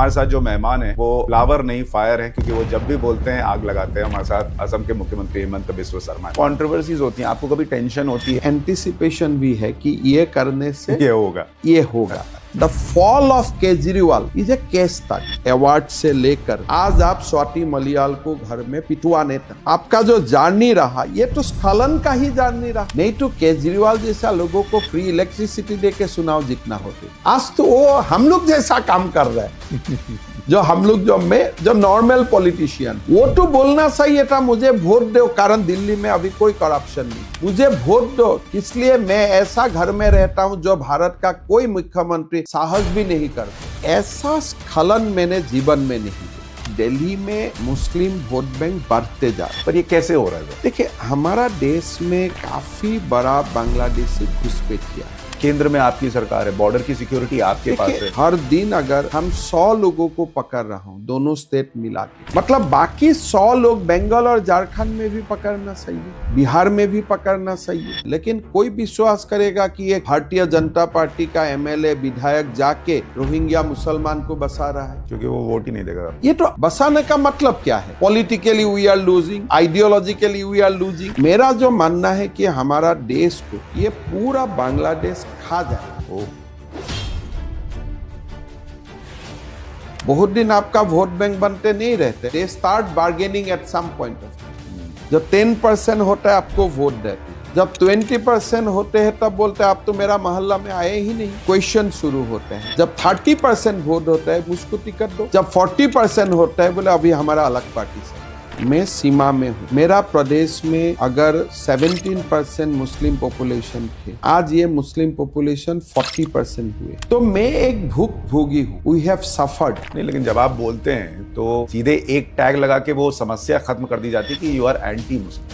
हमारे साथ जो मेहमान है वो फ्लावर नहीं फायर है, क्योंकि वो जब भी बोलते हैं आग लगाते हैं। हमारे साथ असम के मुख्यमंत्री हेमंत बिस्वा शर्मा। कंट्रोवर्सीज होती हैं, आपको कभी टेंशन होती है? एंटिसिपेशन भी है कि ये करने से ये होगा। The fall of Kejriwal is a case study. Award से लेकर आज आप स्वाति मलियाल को घर में पिटवाने तक आपका जो जर्नी रहा, ये तो स्खलन का ही जर्नी रहा। नहीं तो केजरीवाल जैसा लोगों को फ्री इलेक्ट्रिसिटी देके चुनाव जीतना होते। आज तो वो हम लोग जैसा काम कर रहे हैं जो हम लोग जो नॉर्मल पॉलिटिशियन, वो तो बोलना सही था मुझे वोट दो, कारण दिल्ली में अभी कोई करप्शन नहीं, मुझे वोट दो इसलिए मैं ऐसा घर में रहता हूं जो भारत का कोई मुख्यमंत्री साहस भी नहीं करता। ऐसा स्खलन मैंने जीवन में नहीं देखा। दिल्ली में मुस्लिम वोट बैंक बढ़ते जा रहे। पर ये कैसे हो रहा है? देखिए, हमारा देश में काफी बड़ा बांग्लादेशी घुसपैठिया है। केंद्र में आपकी सरकार है, बॉर्डर की सिक्योरिटी आपके पास है। हर दिन अगर हम 100 लोगों को पकड़ रहा हूँ दोनों स्टेट मिला के, मतलब बाकी 100 लोग बंगाल और झारखंड में भी पकड़ना सही है, बिहार में भी पकड़ना सही है। लेकिन कोई विश्वास करेगा कि एक भारतीय जनता पार्टी का एमएलए विधायक जाके रोहिंग्या मुसलमान को बसा रहा है? क्योंकि वो वोट ही नहीं देगा। ये तो बसाने का मतलब क्या है? Politically we are losing, ideologically we are losing. मेरा जो मानना है कि हमारा देश को ये पूरा बांग्लादेश खा जाए। बहुत दिन आपका वोट बैंक बनते नहीं रहते। They start bargaining at some point of time. जब 10% होता है आपको वोट देते, जब 20% होते हैं तब बोलते हैं आप तो मेरा मोहल्ला में आए ही नहीं। क्वेश्चन शुरू होते हैं। जब 30% वोट होता है मुझको टिकट दो, जब 40% होता है बोले अभी हमारा अलग पार्टी से। मैं सीमा में हूँ। मेरा प्रदेश में अगर 17% मुस्लिम पॉपुलेशन थे, आज ये मुस्लिम पॉपुलेशन 40% हुए, तो मैं एक भूख भोगी हूँ। We have suffered. नहीं, लेकिन जब आप बोलते हैं तो सीधे एक टैग लगा के वो समस्या खत्म कर दी जाती है कि यू आर एंटी मुस्लिम।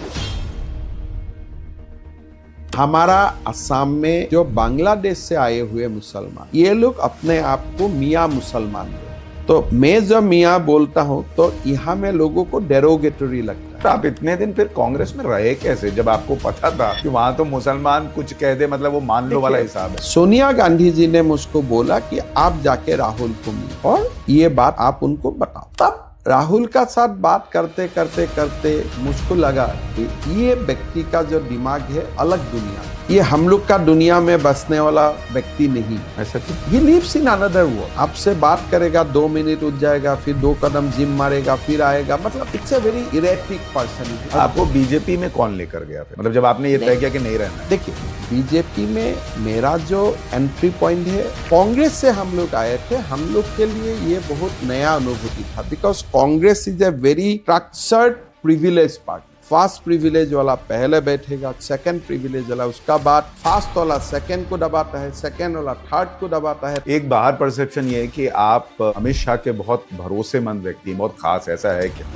हमारा असम में जो बांग्लादेश से आए हुए मुसलमान, ये लोग अपने आप को मियाँ मुसलमान बोलते। तो मैं जब मियाँ बोलता हूँ तो यहाँ में लोगों को डेरोगेटरी लगता है। तो आप इतने दिन फिर कांग्रेस में रहे कैसे, जब आपको पता था कि वहां तो मुसलमान कुछ कह दे मतलब वो मान लो वाला हिसाब है? सोनिया गांधी जी ने मुझको बोला कि आप जाके राहुल को मिलो और ये बात आप उनको बताओ। तब राहुल का साथ बात करते करते करते मुझको लगा कि ये व्यक्ति का जो दिमाग है अलग दुनिया, ये हम लोग का दुनिया में बसने वाला व्यक्ति नहीं। ऐसा क्यों? He lives in another world। आपसे बात करेगा 2 मिनट उठ जाएगा, फिर 2 कदम जिम मारेगा, फिर आएगा। मतलब it's a very erratic person. आपको बीजेपी में कौन लेकर गया फिर, मतलब जब आपने ये तय किया कि नहीं रहना है? देखिए, बीजेपी में मेरा जो एंट्री पॉइंट है, कांग्रेस से हम लोग आए थे। हम लोग के लिए ये बहुत नया अनुभूति था, because Congress is a very structured privilege party. First privilege वाला पहले बैठेगा, सेकंड प्रिविलेज वाला उसका बाद, फर्स्ट वाला सेकंड को दबाता है, सेकंड वाला थर्ड को दबाता है। एक बाहर परसेप्शन ये है कि आप अमित शाह के बहुत भरोसेमंद व्यक्ति, बहुत खास, ऐसा है क्या?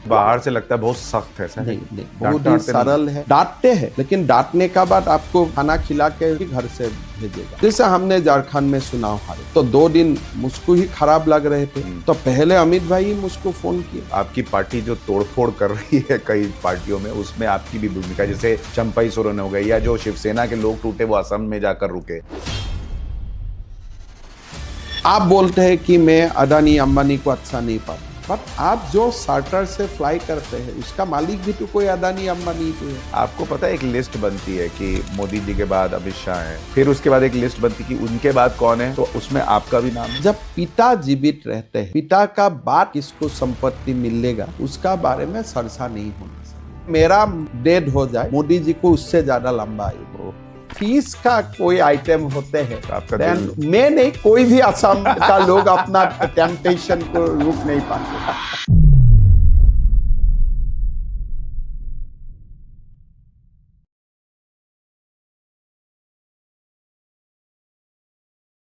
बाहर से लगता है बहुत सख्त है। नहीं, बहुत ही सरल है। डांटते हैं, लेकिन डांटने का बाद आपको खाना खिला के घर से भेजेगा। जैसे हमने झारखंड में चुनाव हारे तो 2 दिन मुझको ही खराब लग रहे थे, तो पहले अमित भाई ही मुझको फोन किया। आपकी पार्टी जो तोड़फोड़ कर रही है कई पार्टियों में, उसमें आपकी भी भूमिका, जैसे चंपाई सोरेन हो गई या जो शिवसेना के लोग टूटे वो असम में जाकर रुके। आप बोलते हैं कि मैं अदानी अंबानी को अच्छा नहीं पाता, बट आप जो चार्टर से फ्लाई करते हैं उसका मालिक भी तो कोई अदानी अंबानी तो है। आपको पता है एक लिस्ट बनती है कि मोदी जी के बाद अमित शाह है, फिर उसके बाद एक लिस्ट बनती है कि उनके बाद कौन है, तो उसमें आपका भी नाम है। जब पिता जीवित रहते हैं, पिता का बाद किसको संपत्ति मिलेगा उसका बारे में चर्चा नहीं होना चाहिए। मेरा डेड हो जाए, मोदी जी को उससे ज्यादा लंबा आयु, फीस का कोई आइटम होते हैं, मैं नहीं, कोई भी असम का लोग अपना टेम्पटेशन को रोक नहीं पाते।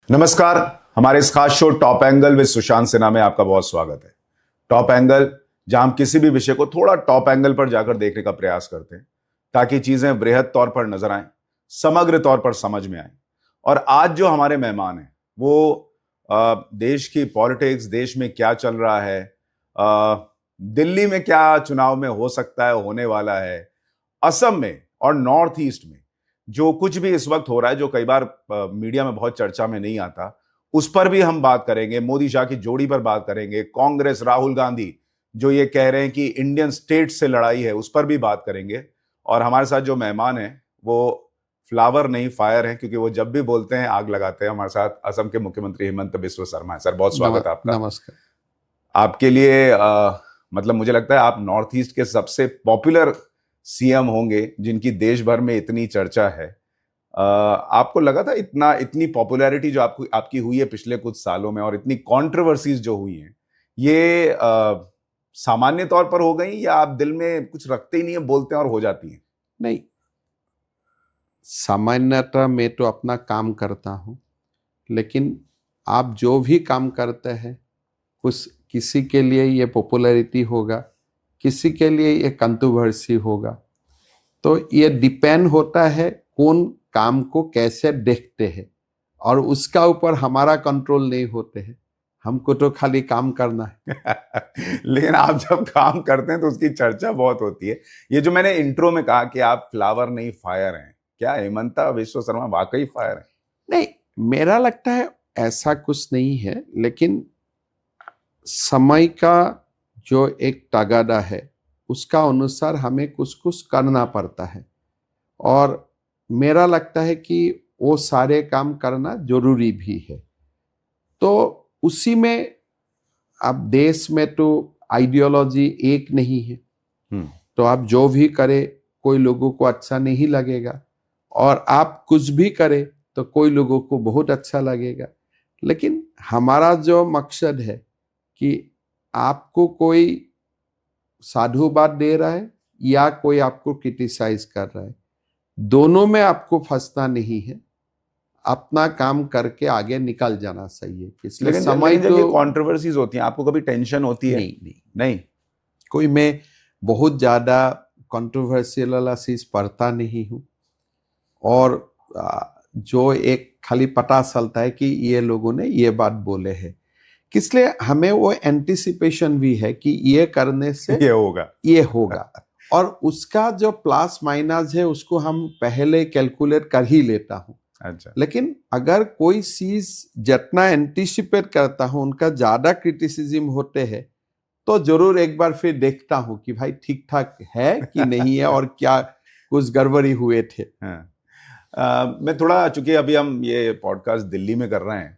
नमस्कार, हमारे इस खास show top angle with Sushant Sinha में आपका बहुत स्वागत है। टॉप एंगल, जहां हम किसी भी विषय को थोड़ा टॉप एंगल पर जाकर देखने का प्रयास करते हैं ताकि चीजें वृहद तौर पर नजर आएं, समग्र तौर पर समझ में आए। और आज जो हमारे मेहमान हैं वो देश की पॉलिटिक्स, देश में क्या चल रहा है, दिल्ली में क्या चुनाव में हो सकता है, होने वाला है, असम में और नॉर्थ ईस्ट में जो कुछ भी इस वक्त हो रहा है, जो कई बार मीडिया में बहुत चर्चा में नहीं आता, उस पर भी हम बात करेंगे, मोदी शाह की जोड़ी पर बात करेंगे, कांग्रेस राहुल गांधी जो ये कह रहे हैं कि इंडियन स्टेट से लड़ाई है, उस पर भी बात करेंगे। और हमारे साथ जो मेहमान हैं वो फ्लावर नहीं फायर हैं, क्योंकि वो जब भी बोलते हैं आग लगाते हैं। हमारे साथ असम के मुख्यमंत्री हिमंत बिस्वा शर्मा है। सर, बहुत स्वागत है आपका। नमस्कार। आपके लिए मतलब मुझे लगता है आप नॉर्थ ईस्ट के सबसे पॉपुलर सीएम होंगे जिनकी देश भर में इतनी चर्चा है। आपको लगा था इतनी पॉपुलैरिटी जो आपकी हुई है पिछले कुछ सालों में, और इतनी कंट्रोवर्सीज जो हुई हैं, ये सामान्य तौर पर हो गई, या आप दिल में कुछ रखते ही नहीं है, बोलते हैं और हो जाती हैं? नहीं, सामान्यतः मैं तो अपना काम करता हूँ, लेकिन आप जो भी काम करते हैं उस किसी के लिए ये पॉपुलैरिटी होगा, किसी के लिए ये कंट्रोवर्सी होगा। तो ये डिपेंड होता है कौन काम को कैसे देखते हैं, और उसका ऊपर हमारा कंट्रोल नहीं होते हैं। हमको तो खाली काम करना है। लेकिन आप जब काम करते हैं तो उसकी चर्चा बहुत होती है। ये जो मैंने इंट्रो में कहा कि आप फ्लावर नहीं फायर हैं, क्या हिमंता बिस्वा शर्मा वाकई फायर हैं? नहीं, मेरा लगता है ऐसा कुछ नहीं है, लेकिन समय का जो एक तगादा है उसका अनुसार हमें कुछ कुछ करना पड़ता है, और मेरा लगता है कि वो सारे काम करना जरूरी भी है। तो उसी में अब देश में तो आइडियोलॉजी एक नहीं है, तो आप जो भी करे कोई लोगों को अच्छा नहीं लगेगा, और आप कुछ भी करे तो कोई लोगों को बहुत अच्छा लगेगा। लेकिन हमारा जो मकसद है कि आपको कोई साधुवाद दे रहा है या कोई आपको क्रिटिसाइज कर रहा है, दोनों में आपको फंसना नहीं है, अपना काम करके आगे निकल जाना चाहिए। इसलिए लेकिन समय जब ये तो कंट्रोवर्सीज होती हैं, आपको कभी टेंशन होती है? नहीं। कोई मैं बहुत ज्यादा कंट्रोवर्शियल वाला चीज पढ़ता नहीं हूँ, और जो एक खाली पता चलता है कि ये लोगों ने ये बात बोले हैं, इसलिए हमें वो एंटिसिपेशन भी है कि ये करने से ये होगा और उसका जो प्लस माइनस है उसको हम पहले कैलकुलेट कर ही लेता हूँ। अच्छा। लेकिन अगर कोई चीज जितना एंटिसिपेट करता हूँ उनका ज्यादा क्रिटिसिज्म होते हैं, तो जरूर एक बार फिर देखता हूँ कि भाई ठीक ठाक है कि नहीं है, और क्या कुछ गड़बड़ी हुए थे। मैं थोड़ा, चूंकि अभी हम ये पॉडकास्ट दिल्ली में कर रहे हैं,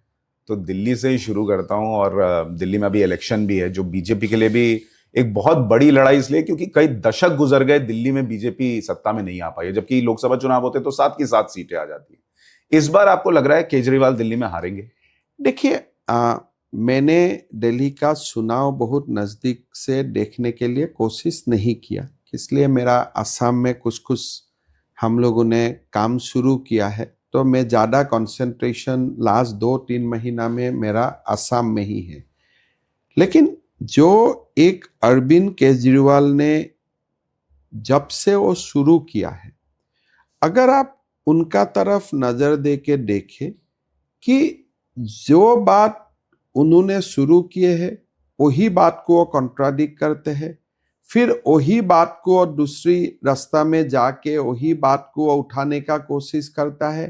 तो दिल्ली से ही शुरू करता हूं। और दिल्ली में अभी इलेक्शन भी है, जो बीजेपी के लिए भी एक बहुत बड़ी लड़ाई, इसलिए क्योंकि कई दशक गुजर गए दिल्ली में बीजेपी सत्ता में नहीं आ पाई है, जबकि लोकसभा चुनाव होते तो 7 की 7 सीटें आ जाती है। इस बार आपको लग रहा है केजरीवाल दिल्ली में हारेंगे? देखिए, मैंने दिल्ली का चुनाव बहुत नजदीक से देखने के लिए कोशिश नहीं किया, इसलिए मेरा असम में कुछ कुछ हम लोगों ने काम शुरू किया है, तो मैं ज़्यादा कंसंट्रेशन लास्ट 2-3 महीना में मेरा असम में ही है। लेकिन जो एक अरविंद केजरीवाल ने जब से वो शुरू किया है, अगर आप उनका तरफ नजर दे के देखें कि जो बात उन्होंने शुरू किए हैं वही बात को वो कॉन्ट्राडिक्ट करते हैं, फिर वही बात को दूसरी रास्ता में जाके वही बात को उठाने का कोशिश करता है।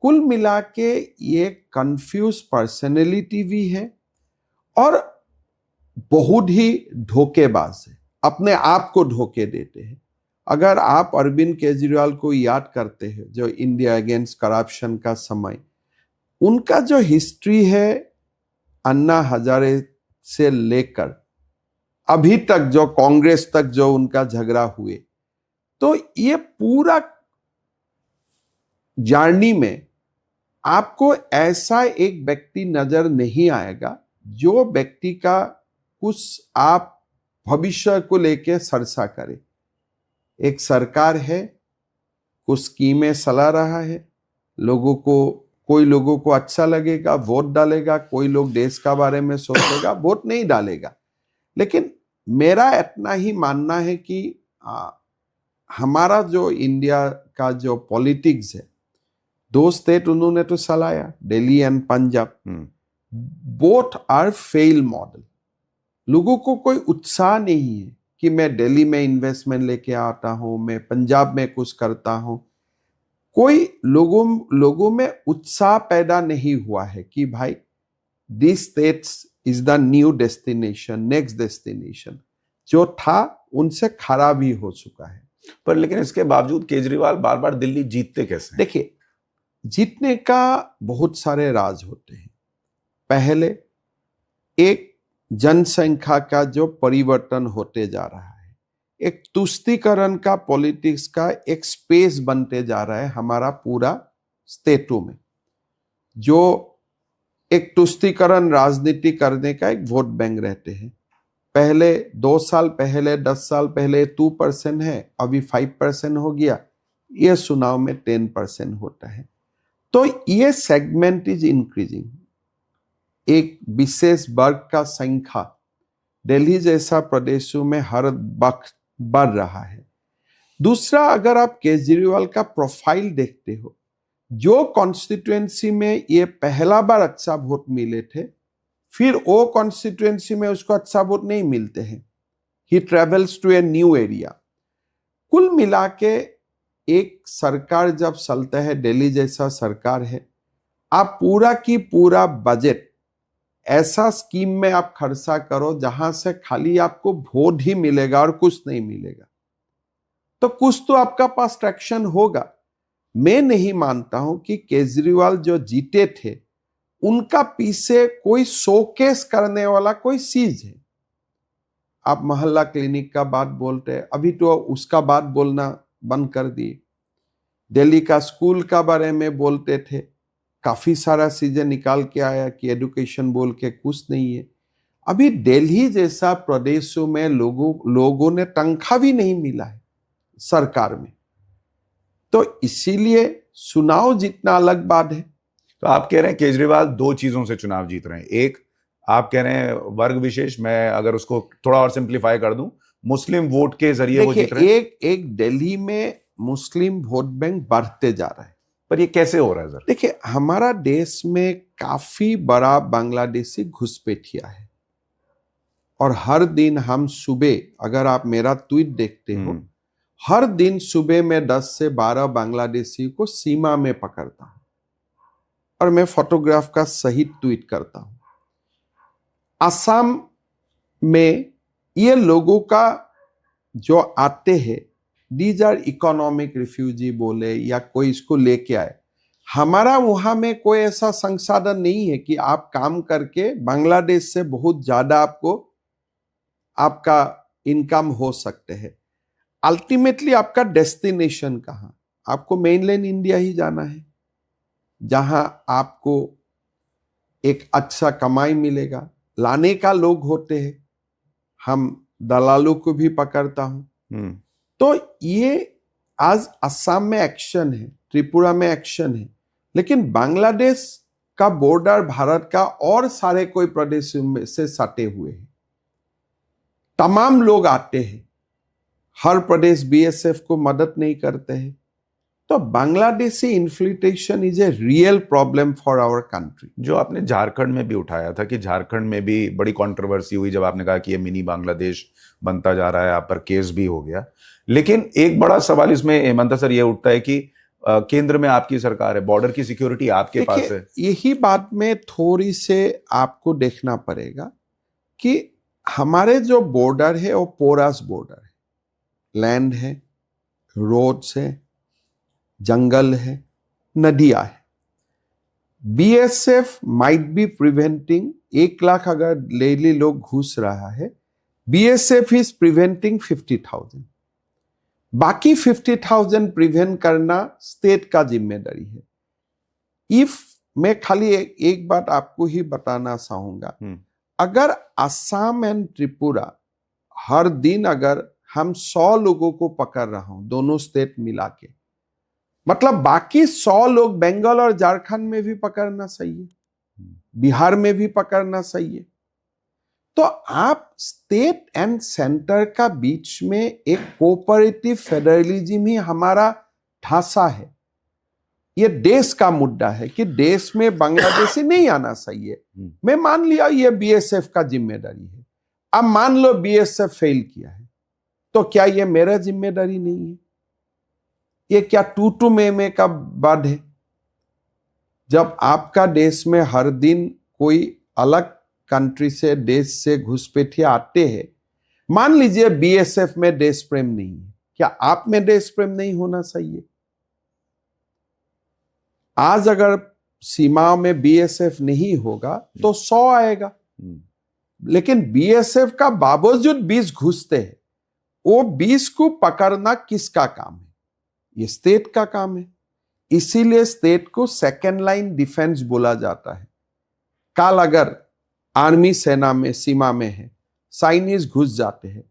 कुल मिला के ये कंफ्यूज पर्सनैलिटी भी है और बहुत ही धोखेबाज है, अपने आप को धोखे देते हैं। अगर आप अरविंद केजरीवाल को याद करते हैं, जो इंडिया अगेंस्ट करप्शन का समय, उनका जो हिस्ट्री है अन्ना हजारे से लेकर अभी तक जो कांग्रेस तक जो उनका झगड़ा हुए, तो ये पूरा जर्नी में आपको ऐसा एक व्यक्ति नजर नहीं आएगा जो व्यक्ति का कुछ आप भविष्य को लेकर चर्चा करे। एक सरकार है, कुछ स्कीमें चला रहा है, लोगों को, कोई लोगों को अच्छा लगेगा वोट डालेगा, कोई लोग देश का बारे में सोचेगा वोट नहीं डालेगा। लेकिन मेरा इतना ही मानना है कि हमारा जो इंडिया का जो पॉलिटिक्स है, 2 स्टेट उन्होंने तो चलाया, Delhi and Punjab, both are fail model. लोगों को कोई उत्साह नहीं है कि मैं दिल्ली में इन्वेस्टमेंट लेके आता हूं, मैं पंजाब में कुछ करता हूं। कोई लोगों में उत्साह पैदा नहीं हुआ है कि भाई this states is the new destination, next destination. जो था उनसे खराब ही हो चुका है। पर लेकिन इसके बावजूद केजरीवाल बार बार दिल्ली जीतते कैसे हैं? देखिए, जीतने का बहुत सारे राज होते हैं। पहले एक जनसंख्या का जो परिवर्तन होते जा रहा है, एक तुष्टीकरण का पॉलिटिक्स का एक स्पेस बनते जा रहा है हमारा पूरा स्टेटों में, जो एक तुष्टीकरण राजनीति करने का एक वोट बैंक रहते हैं। पहले 2 साल पहले 10 साल पहले 2% है, अभी 5% हो गया, ये चुनाव में 10% होता है। तो ये सेगमेंट इज इंक्रीजिंग। एक विशेष वर्ग का संख्या दिल्ली जैसा प्रदेशों में हर वक्त बढ़ रहा है। दूसरा, अगर आप केजरीवाल का प्रोफाइल देखते हो, जो कॉन्स्टिट्यूएंसी में ये पहला बार अच्छा वोट मिले थे, फिर वो कॉन्स्टिट्यूएंसी में उसको अच्छा वोट नहीं मिलते हैं। He travels to a new area. कुल मिला के एक सरकार जब चलता है, दिल्ली जैसा सरकार है, आप पूरा की पूरा बजट ऐसा स्कीम में आप खर्चा करो जहां से खाली आपको वोट ही मिलेगा और कुछ नहीं मिलेगा, तो कुछ तो आपका पास ट्रैक्शन होगा। मैं नहीं मानता हूं कि केजरीवाल जो जीते थे उनका पीछे कोई शोकेस करने वाला कोई चीज है। आप मोहल्ला क्लिनिक का बात बोलते हैं, अभी तो उसका बात बोलना बंद कर दिए। दिल्ली का स्कूल का बारे में बोलते थे, काफी सारा चीजें निकाल के आया कि एजुकेशन बोल के कुछ नहीं है। अभी दिल्ली जैसा प्रदेशों में लोगों ने तनख्वाह भी नहीं मिला है सरकार में, तो इसीलिए चुनाव जीतना अलग बात है। तो आप कह रहे हैं केजरीवाल 2 चीजों से चुनाव जीत रहे हैं। एक, आप कह रहे हैं वर्ग विशेष, मैं अगर उसको थोड़ा और सिंप्लीफाई कर दूं, मुस्लिम वोट के जरिए वो जीत रहे हैं। एक दिल्ली में मुस्लिम वोट बैंक बढ़ते जा रहा है। पर ये कैसे हो रहा है सर? देखिए, हमारा देश में काफी बड़ा बांग्लादेशी घुसपैठिया है, और हर दिन हम सुबह, अगर आप मेरा ट्वीट देखते हो, हर दिन सुबह में 10 से 12 बांग्लादेशी को सीमा में पकड़ता हूं, और मैं फोटोग्राफ का सही ट्वीट करता हूं। असम में ये लोगों का जो आते हैं, दीज आर इकोनॉमिक रिफ्यूजी बोले या कोई इसको लेके आए, हमारा वहां में कोई ऐसा संसाधन नहीं है कि आप काम करके बांग्लादेश से बहुत ज्यादा आपका इनकम हो सकते हैं। अल्टीमेटली आपका डेस्टिनेशन कहां? आपको मेनलैंड इंडिया ही जाना है, जहां आपको एक अच्छा कमाई मिलेगा। लाने का लोग होते हैं, हम दलालों को भी पकड़ता हूं। तो ये आज असम में एक्शन है, त्रिपुरा में एक्शन है, लेकिन बांग्लादेश का बॉर्डर भारत का और सारे कोई प्रदेश में से सटे हुए हैं। तमाम लोग आते हैं, हर प्रदेश बीएसएफ को मदद नहीं करते हैं। तो Bangladeshi infiltration is a real problem for our country. जो आपने झारखंड में भी उठाया था कि झारखंड में भी बड़ी कंट्रोवर्सी हुई जब आपने कहा कि ये मिनी बांग्लादेश बनता जा रहा है, आप पर केस भी हो गया। लेकिन एक बड़ा सवाल इसमें हेमंता सर ये उठता है कि केंद्र में आपकी सरकार है, बॉर्डर की सिक्योरिटी आपके पास है। यही बात में थोड़ी से आपको देखना पड़ेगा कि हमारे जो बॉर्डर है वो पोरस बॉर्डर है, लैंड है, रोड्स है, जंगल है, नदियां है। BSF might be preventing 1 lakh अगर डेली लोग घुस रहा है, बीएसएफ इज प्रिवेंटिंग 50,000। बाकी 50,000 प्रिवेंट करना स्टेट का जिम्मेदारी है। इफ मैं खाली एक बात आपको ही बताना चाहूंगा, अगर असम एंड त्रिपुरा हर दिन अगर हम 100 लोगों को पकड़ रहा हूं, दोनों स्टेट मिला के, मतलब बाकी 100 लोग बंगाल और झारखंड में भी पकड़ना चाहिए, बिहार में भी पकड़ना चाहिए। तो आप स्टेट एंड सेंटर का बीच में एक कोऑपरेटिव फेडरलिज्म ही हमारा ढांचा है। ये देश का मुद्दा है कि देश में बांग्लादेशी नहीं आना चाहिए। मैं मान लिया ये बीएसएफ का जिम्मेदारी है, अब मान लो बीएसएफ फेल किया है, तो क्या ये मेरा जिम्मेदारी नहीं है? ये क्या टू टू में का वाद है? जब आपका देश में हर दिन कोई अलग कंट्री से, देश से घुसपैठिए आते हैं, मान लीजिए बीएसएफ में देश प्रेम नहीं है, क्या आप में देश प्रेम नहीं होना चाहिए? आज अगर सीमाओं में बीएसएफ नहीं होगा तो 100 आएगा, लेकिन बीएसएफ का बावजूद 20 घुसते हैं। वो 20 को पकड़ना किसका काम है? ये स्टेट का काम है। इसीलिए स्टेट को सेकेंड लाइन डिफेंस बोला जाता है। कल अगर आर्मी सेना में, सीमा में है, चाइनीज घुस जाते हैं,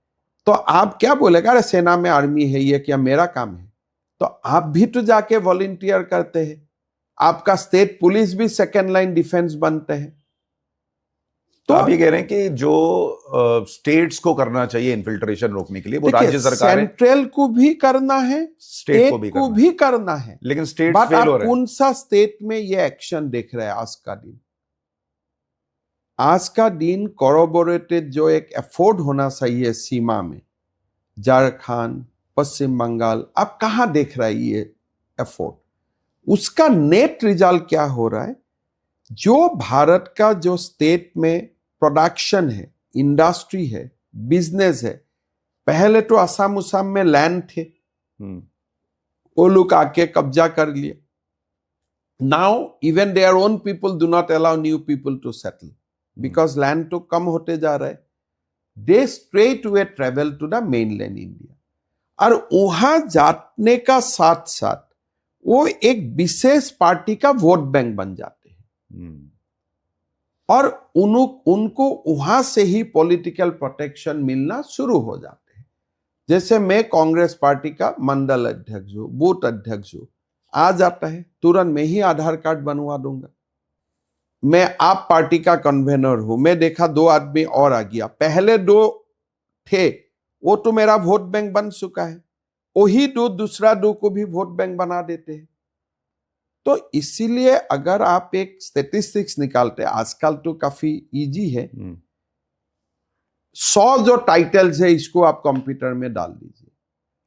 तो आप क्या बोलेगा? अरे सेना में आर्मी है, ये क्या मेरा काम है? तो आप भी तो जाके वॉलंटियर करते हैं। आपका स्टेट पुलिस भी सेकेंड लाइन डिफेंस बनते हैं। तो आप ये कह रहे हैं कि जो स्टेट्स को करना चाहिए इन्फिल्ट्रेशन रोकने के लिए, वो राज्य सरकार, सेंट्रल को भी करना है, स्टेट को भी करना है, लेकिन स्टेट फेल हो रहे हैं। कौन सा स्टेट में ये एक्शन देख रहे हैं आज का दिन? आज का दिन कोरोबोरेटेड जो एक एफोर्ड होना चाहिए सीमा में, झारखंड, पश्चिम बंगाल, आप कहां देख रहे हैं ये एफोर्ड? उसका नेट रिजल्ट क्या हो रहा है? जो भारत का जो स्टेट में प्रोडक्शन है, इंडस्ट्री है, बिजनेस है, पहले तो असम उसाम में लैंड थे, वो लोग आके कब्जा कर लिए। Now even their own people do not allow new people to settle because land तो कम होते जा रहा है। They straight way travel to the mainland India, और वहां जाने का साथ साथ वो एक विशेष पार्टी का वोट बैंक बन जाते हैं, और उनको वहां से ही पॉलिटिकल प्रोटेक्शन मिलना शुरू हो जाते हैं। जैसे मैं कांग्रेस पार्टी का मंडल अध्यक्ष हूं, बूथ अध्यक्ष हूं, आ जाता है तुरंत मैं ही आधार कार्ड बनवा दूंगा। मैं आप पार्टी का कन्वेनर हूं, मैं देखा 2 आदमी और आ गया, पहले 2 थे, वो तो मेरा वोट बैंक बन चुका है, वही 2 दूसरा 2 को भी वोट बैंक बना देते हैं। तो इसीलिए अगर आप एक स्टेटिस्टिक्स निकालते हैं, आजकल तो काफी इजी है, 100 जो टाइटल्स है इसको आप कंप्यूटर में डाल दीजिए,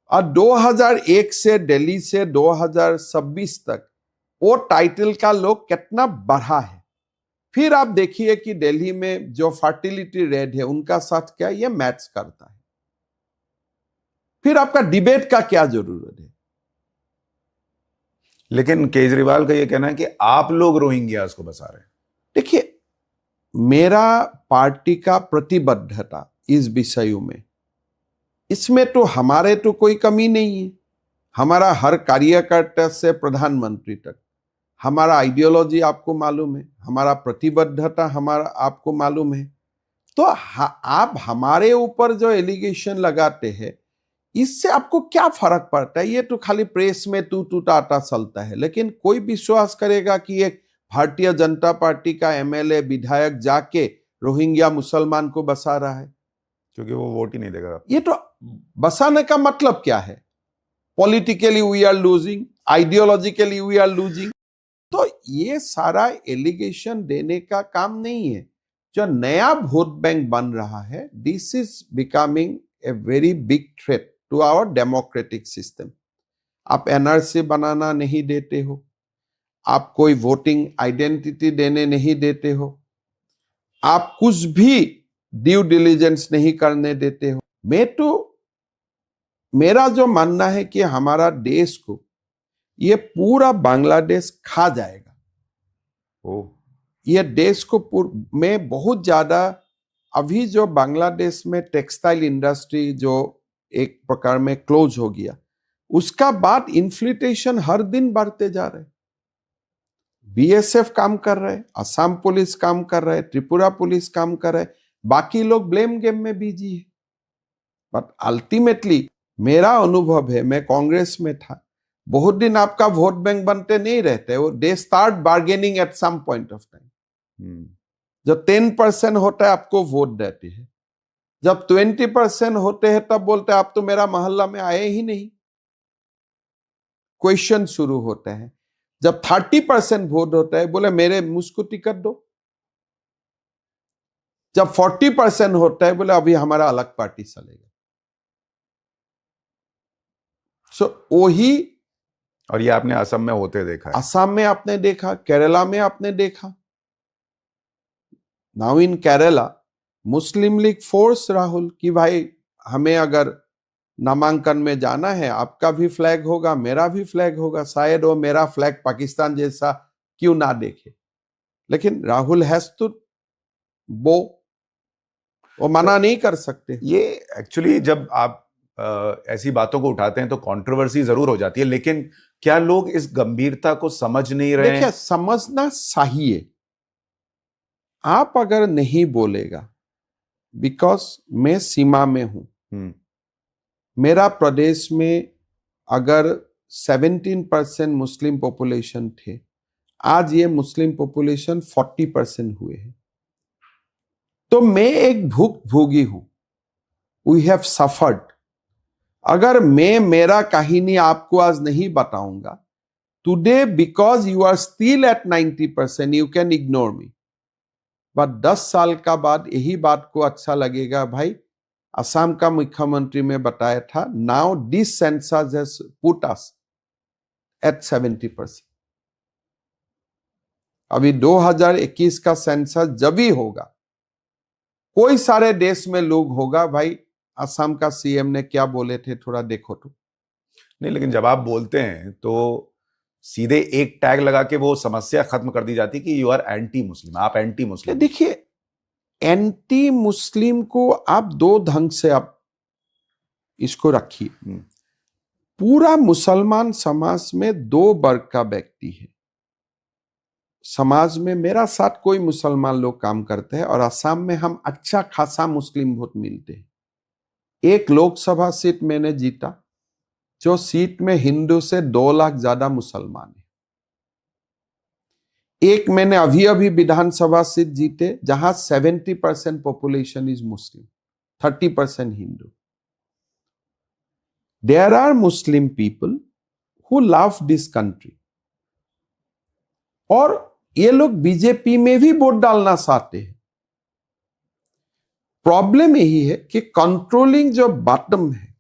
और 2001 से दिल्ली से 2026 तक वो टाइटल का लोग कितना बढ़ा है। फिर आप देखिए कि दिल्ली में जो फर्टिलिटी रेट है उनका साथ क्या ये मैच करता है। फिर आपका डिबेट का क्या जरूरत है? लेकिन केजरीवाल का ये कहना है कि आप लोग रोहिंग्यास को बसा रहे हैं। देखिए, मेरा पार्टी का प्रतिबद्धता इस विषयों में, इसमें तो हमारे तो कोई कमी नहीं है। हमारा हर कार्यकर्ता से प्रधानमंत्री तक हमारा आइडियोलॉजी आपको मालूम है, हमारा प्रतिबद्धता हमारा आपको मालूम है। तो आप हमारे ऊपर जो एलिगेशन लगाते हैं, इससे आपको क्या फर्क पड़ता है? ये तो खाली प्रेस में तू टाटा चलता है, लेकिन कोई विश्वास करेगा कि एक भारतीय जनता पार्टी का एमएलए, विधायक जाके रोहिंग्या मुसलमान को बसा रहा है? क्योंकि वो वोट ही नहीं देगा। ये तो बसाने का मतलब क्या है? Politically we are losing, ideologically we are losing. तो ये सारा एलिगेशन देने का काम नहीं है। जो नया वोट बैंक बन रहा है, this is becoming a very big threat to our democratic system. आप एनआरसी बनाना नहीं देते हो, आप कोई वोटिंग आइडेंटिटी देने नहीं देते हो, आप कुछ भी ड्यू डिलिजेंस नहीं करने देते हो। मेरा जो मानना है कि हमारा देश को ये पूरा बांग्लादेश खा जाएगा। ये देश को में बहुत ज्यादा, अभी जो बांग्लादेश में टेक्सटाइल इंडस्ट्री जो एक प्रकार में क्लोज हो गया, उसका बाद इन्फ्लेशन हर दिन बढ़ते जा रहे। बीएसएफ काम कर रहे, असम पुलिस काम कर रहे, त्रिपुरा पुलिस काम कर रहे, बाकी लोग ब्लेम गेम में बिजी है। बट अल्टीमेटली मेरा अनुभव है, मैं कांग्रेस में था, बहुत दिन आपका वोट बैंक बनते नहीं रहते, वो they start bargaining at some point of time. जब 10% होता है आपको वोट देते हैं, जब 20% होते हैं तब बोलते हैं आप तो मेरा मोहल्ला में आए ही नहीं। क्वेश्चन शुरू होते हैं। जब 30% वोट होता है, बोले मेरे मुझको टिकट दो। जब 40% होता है, बोले अभी हमारा अलग पार्टी चलेगा। सो वही और ये आपने असम में होते देखा है। असम में आपने देखा, केरला में आपने देखा। Now in Kerala Muslim league force Rahul कि भाई हमें अगर नामांकन में जाना है, आपका भी फ्लैग होगा, मेरा भी फ्लैग होगा, शायद वो मेरा फ्लैग पाकिस्तान जैसा क्यों ना देखे, लेकिन राहुल हैज टू वो मना नहीं कर सकते। ये एक्चुअली जब आप ऐसी बातों को उठाते हैं तो कंट्रोवर्सी जरूर हो जाती है, लेकिन क्या लोग इस गंभीरता को समझ नहीं रहे देखिए, हैं? समझना चाहिए। आप अगर नहीं बोलेगा, बिकॉज मैं सीमा में हूं, मेरा प्रदेश में अगर 17% मुस्लिम पॉपुलेशन थे, आज ये मुस्लिम पॉपुलेशन 40% हुए हैं। तो मैं एक भुक्तभोगी हूं। We have suffered. अगर मैं मेरा कहानी आपको आज नहीं बताऊंगा, today because you are still at 90%, you can ignore me, but 10 साल का बाद यही बात को अच्छा लगेगा। भाई, असम का मुख्यमंत्री में बताया था, now this census has put us at 70%। अभी 2021 का सेंसस जब भी होगा, कोई सारे देश में लोग होगा, भाई असम का सीएम ने क्या बोले थे थोड़ा देखो तो। नहीं, लेकिन जब आप बोलते हैं तो सीधे एक टैग लगा के वो समस्या खत्म कर दी जाती कि यू आर एंटी मुस्लिम, आप एंटी मुस्लिम। देखिए, एंटी मुस्लिम को आप दो ढंग से आप इसको रखिए। पूरा मुसलमान समाज में दो वर्ग का व्यक्ति है। समाज में मेरा साथ कोई मुसलमान लोग काम करते हैं और असम में हम अच्छा खासा मुस्लिम वोट मिलते हैं। एक लोकसभा सीट मैंने जीता, जो सीट में हिंदू से 2 लाख ज्यादा मुसलमान है। एक मैंने अभी अभी विधानसभा सीट जीते, जहां 70% population is Muslim, 30% Hindu. There are Muslim people who love this country, और ये लोग बीजेपी में भी वोट डालना चाहते हैं। प्रॉब्लम यही है कि कंट्रोलिंग जो बॉटम है,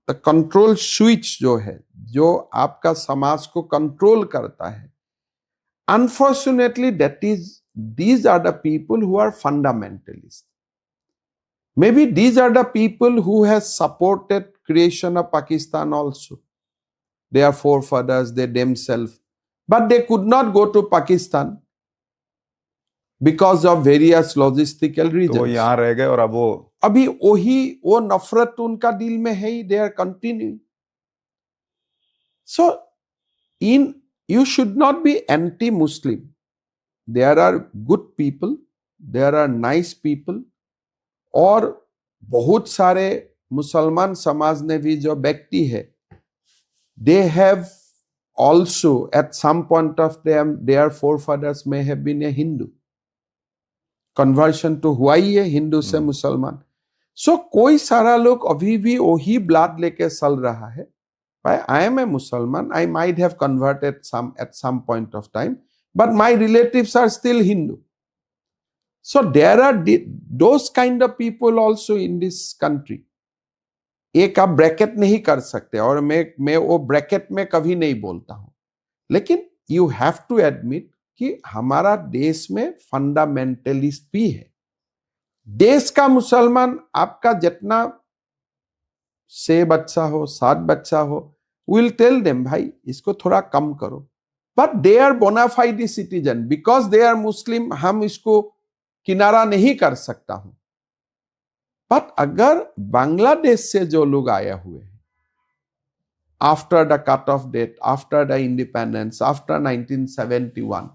द कंट्रोल स्विच जो है, जो आपका समाज को कंट्रोल करता है, unfortunately these are the people who are fundamentalists. Maybe these are the people who has supported creation of Pakistan also. Their forefathers, they themselves, but they could not go to Pakistan because of various logistical reasons. तो वो यहां रह गए और अब वो अभी वो नफरत उनका दिल में है ही, they are continuing. So you should not be anti-Muslim. There are good people, there are nice people, और बहुत सारे मुसलमान समाज ने भी जो व्यक्ति है, they have also at some point of them, their forefathers may have been a Hindu. Conversion to हुआ ही है हिंदू से मुसलमान। So कोई सारा लोग अभी भी वही ब्लड लेके चल रहा है। I am a Muslim. I might have converted at some point of time, but my relatives are still Hindu. So there are those kind of people also in this country. एक आप bracket नहीं कर सकते, और मैं वो bracket में कभी नहीं बोलता हूं, लेकिन यू हैव टू एडमिट कि हमारा देश में फंडामेंटलिस्ट भी है। देश का मुसलमान आपका जितना 6 बच्चा हो, 7 बच्चा हो, विल टेल देम भाई इसको थोड़ा कम करो, but they are bona fide citizen, because they are Muslim, हम इसको किनारा नहीं कर सकता हूं। बट अगर बांग्लादेश से जो लोग आए हुए हैं after the cut off date, after the independence, after 1971,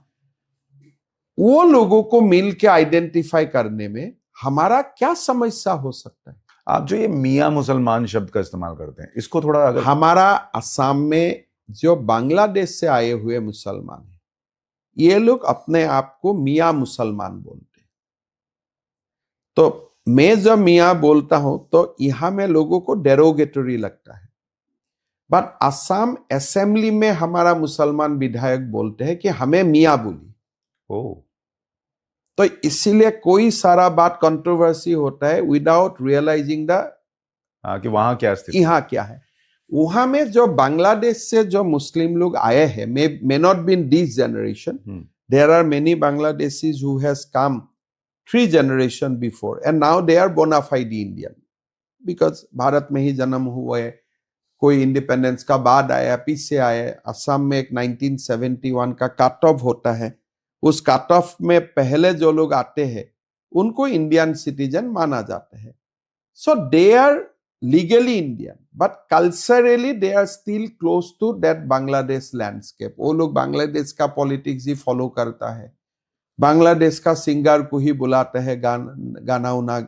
वो लोगों को मिल के आइडेंटिफाई करने में हमारा क्या समस्या हो सकता है? आप जो ये मियां मुसलमान शब्द का इस्तेमाल करते हैं, इसको थोड़ा अगर हमारा असम में जो बांग्लादेश से आए हुए मुसलमान हैं, ये लोग अपने आप को मियां मुसलमान बोलते हैं। तो मैं जब मियां बोलता हूं तो यहां में लोगों को डेरोगेटरी लगता है, बट असम असेंबली में हमारा मुसलमान विधायक बोलते हैं कि हमें मियां बोली। तो इसीलिए कोई सारा बात कंट्रोवर्सी होता है विदाउट रियलाइजिंग द कि वहां क्या स्थिति, यहाँ क्या है। वहां में जो बांग्लादेश से जो मुस्लिम लोग आए हैं, may not been this generation, there are many Bangladeshis who has come 3 generation before and now they are bona fide Indian, because Bharat में ही जन्म हुए, कोई इंडिपेंडेंस का बाद आया, पीछे आए। असम में एक 1971 का कट ऑफ होता है, उस कट ऑफ में पहले जो लोग आते हैं उनको इंडियन सिटीजन माना जाता है। So they are legally Indian but culturally they are still close to that Bangladesh landscape. वो लोग बांग्लादेश का पॉलिटिक्स ही फॉलो करता है, बांग्लादेश का सिंगर को ही बुलाते हैं गाना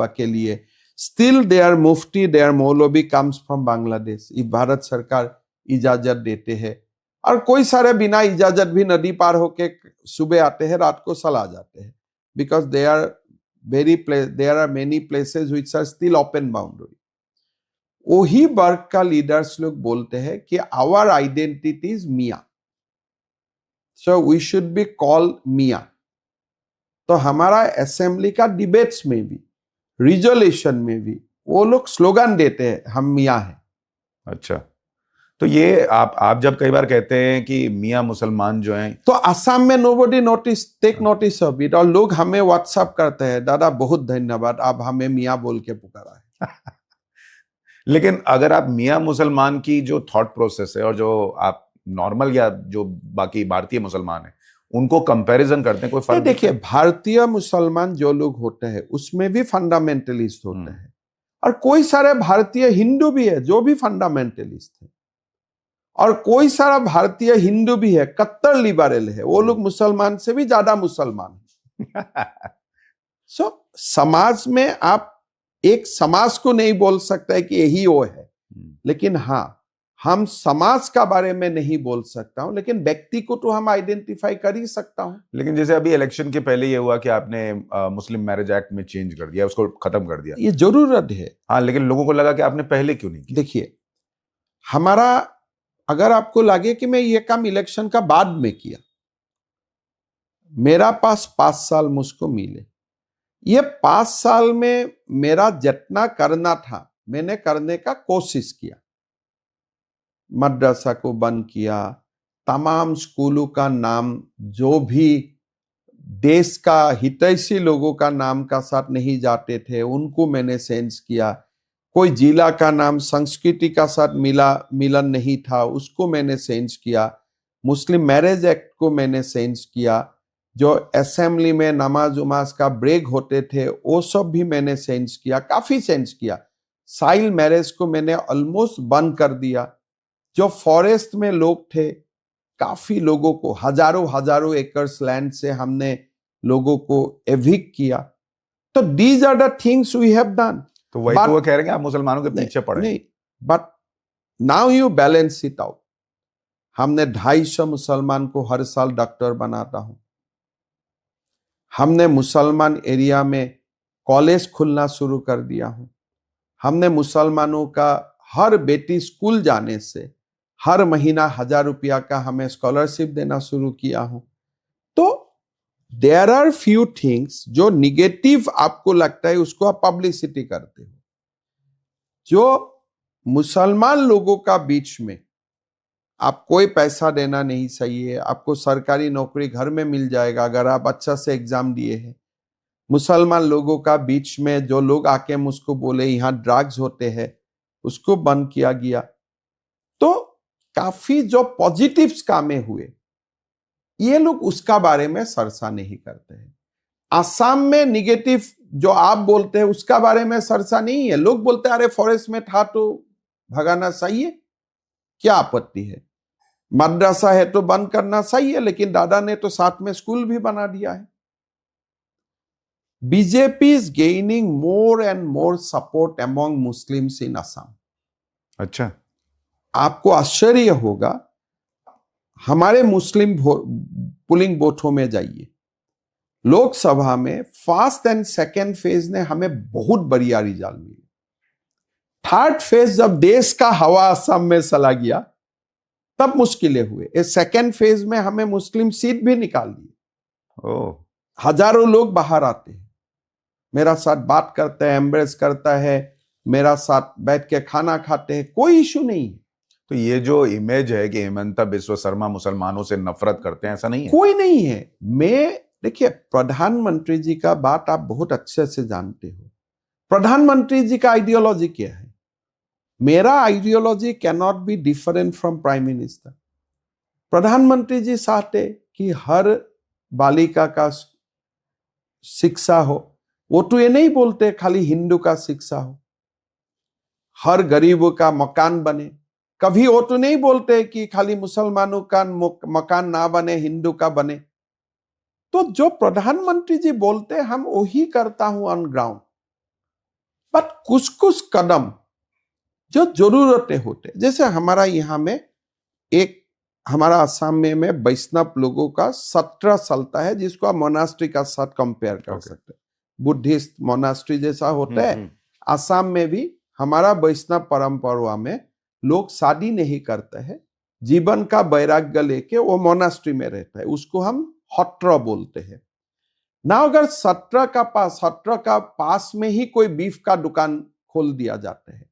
के लिए। स्टिल देयर मुफ्ती, देयर मौलवी कम्स फ्रॉम बांग्लादेश। ये भारत सरकार इजाजत देते हैं, और कोई सारे बिना इजाजत भी नदी पार होके सुबह आते हैं, रात को चला जाते हैं, because there are many places which are still open boundary. वही वर्ग का लीडर्स लोग बोलते हैं कि our identity is Miya, so we should be called Miya. तो हमारा असेंबली का डिबेट्स में भी, रिजोल्यूशन में भी वो लोग स्लोगन देते हैं, हम मियां हैं। अच्छा, तो ये आप जब कई बार कहते हैं कि मियां मुसलमान जो हैं, तो असम में nobody take notice of it, और लोग हमें व्हाट्सएप करते हैं, दादा बहुत धन्यवाद, आप हमें मियां बोल के पुकारा है। लेकिन अगर आप मियां मुसलमान की जो थॉट प्रोसेस है और जो आप नॉर्मल या जो बाकी भारतीय मुसलमान हैं उनको कंपैरिजन करते हैं, कोई फर्क? देखिए, भारतीय मुसलमान जो लोग होते हैं उसमें भी फंडामेंटलिस्ट होते हैं, और कोई सारे भारतीय हिंदू भी है जो भी फंडामेंटलिस्ट है, और कोई सारा भारतीय हिंदू भी है कट्टर लिबरल है, वो लोग मुसलमान से भी ज्यादा मुसलमान है। सो समाज में आप एक समाज को नहीं बोल सकते कि यही वो है, लेकिन हाँ, हम समाज का बारे में नहीं बोल सकता हूं, लेकिन व्यक्ति को तो हम आइडेंटिफाई कर ही सकता हूं। लेकिन जैसे अभी इलेक्शन के पहले ये हुआ कि आपने मुस्लिम मैरिज एक्ट में चेंज कर दिया, उसको खत्म कर दिया। ये जरूरत है। हाँ, लेकिन लोगों को लगा कि आपने पहले क्यों नहीं किया? देखिए, हमारा, अगर आपको लगे कि मैं ये काम इलेक्शन का बाद में किया, मेरा पास 5 साल मुझको मिले, ये 5 साल में मेरा जितना करना था मैंने करने का कोशिश किया। मदरसा को बंद किया, तमाम स्कूलों का नाम जो भी देश का हितैषी लोगों का नाम का साथ नहीं जाते थे उनको मैंने चेंज किया। कोई जिला का नाम संस्कृति का साथ मिलन नहीं था, उसको मैंने चेंज किया। मुस्लिम मैरिज एक्ट को मैंने चेंज किया। जो असेंबली में नमाज उमाज का ब्रेक होते थे वो सब भी मैंने चेंज किया, काफी चेंज किया। चाइल्ड मैरिज को मैंने ऑलमोस्ट बंद कर दिया। जो फॉरेस्ट में लोग थे, काफी लोगों को, हजारों एकर्स लैंड से हमने लोगों को एविक्ट किया। तो these are the things we have done. तो वही तो वो कह रहे हैं कि आप मुसलमानों के पीछे पड़े। नहीं, but now you balance it out. हमने 250 मुसलमान को हर साल डॉक्टर बनाता हूं। हमने मुसलमान एरिया में कॉलेज खुलना शुरू कर दिया हूं। हमने मुसलमानों का हर बेटी स्कूल जाने से हर महीना 1000 रुपया का हमें स्कॉलरशिप देना शुरू किया हूं। तो देयर आर फ्यू थिंग्स जो निगेटिव आपको लगता है उसको आप पब्लिसिटी करते हो। जो मुसलमान लोगों का बीच में आप कोई पैसा देना नहीं चाहिए, आपको सरकारी नौकरी घर में मिल जाएगा अगर आप अच्छा से एग्जाम दिए हैं। मुसलमान लोगों का बीच में जो लोग आके मुझको बोले यहाँ ड्रग्स होते हैं, उसको बंद किया गया। तो काफी जो पॉजिटिव्स कामें हुए, ये लोग उसका बारे में चर्चा नहीं करते हैं। आसाम में निगेटिव जो आप बोलते हैं उसका बारे में चर्चा नहीं है। लोग बोलते हैं अरे फॉरेस्ट में था तो भगाना चाहिए, क्या आपत्ति है। मदरसा है तो बंद करना चाहिए, लेकिन दादा ने तो साथ में स्कूल भी बना दिया है। BJP is gaining more and more support among Muslims in Assam. अच्छा, आपको आश्चर्य होगा, हमारे मुस्लिम पुलिंग बूथों में जाइए, लोकसभा में फर्स्ट एंड सेकेंड फेज ने हमें बहुत बढ़िया रिजल्ट मिले। थर्ड फेज जब देश का हवा असम में चला गया तब मुश्किलें हुए। इस सेकेंड फेज में हमें मुस्लिम सीट भी निकाल दी। हजारों लोग बाहर आते हैं, मेरा साथ बात करता है, एम्ब्रेस करता है, मेरा साथ बैठ के खाना खाते हैं, कोई इशू नहीं है। तो ये जो इमेज है कि हेमंता बिस्वा शर्मा मुसलमानों से नफरत करते हैं, ऐसा नहीं है? कोई नहीं है। देखिए, प्रधानमंत्री जी का बात आप बहुत अच्छे से जानते हो। प्रधानमंत्री जी का आइडियोलॉजी क्या है? मेरा ideology can not be different from prime minister. प्रधानमंत्री जी चाहते कि हर बालिका का शिक्षा हो। वो तो ये नहीं बोलते खाली हिंदू का शिक्षा हो, हर गरीब का मकान बने। कभी वो तो नहीं बोलते कि खाली मुसलमानों का मकान ना बने, हिंदू का बने। तो जो प्रधानमंत्री जी बोलते हम वही करता हूं ऑन ग्राउंड। बट कुछ कुछ कदम जो जरूरतें होते, जैसे हमारा यहाँ में हमारा असम में वैष्णव लोगों का 17 चलता है, जिसको आप मोनास्ट्री का साथ कंपेयर कर सकते हैं। बुद्धिस्ट मोनास्ट्री जैसा होता है। असम में भी हमारा वैष्णव परंपरा में लोग शादी नहीं करते हैं, जीवन का वैराग्य लेके वो मोनास्ट्री में रहता है, उसको हम हट्र बोलते हैं ना। अगर 17 का पास में ही कोई बीफ का दुकान खोल दिया जाता है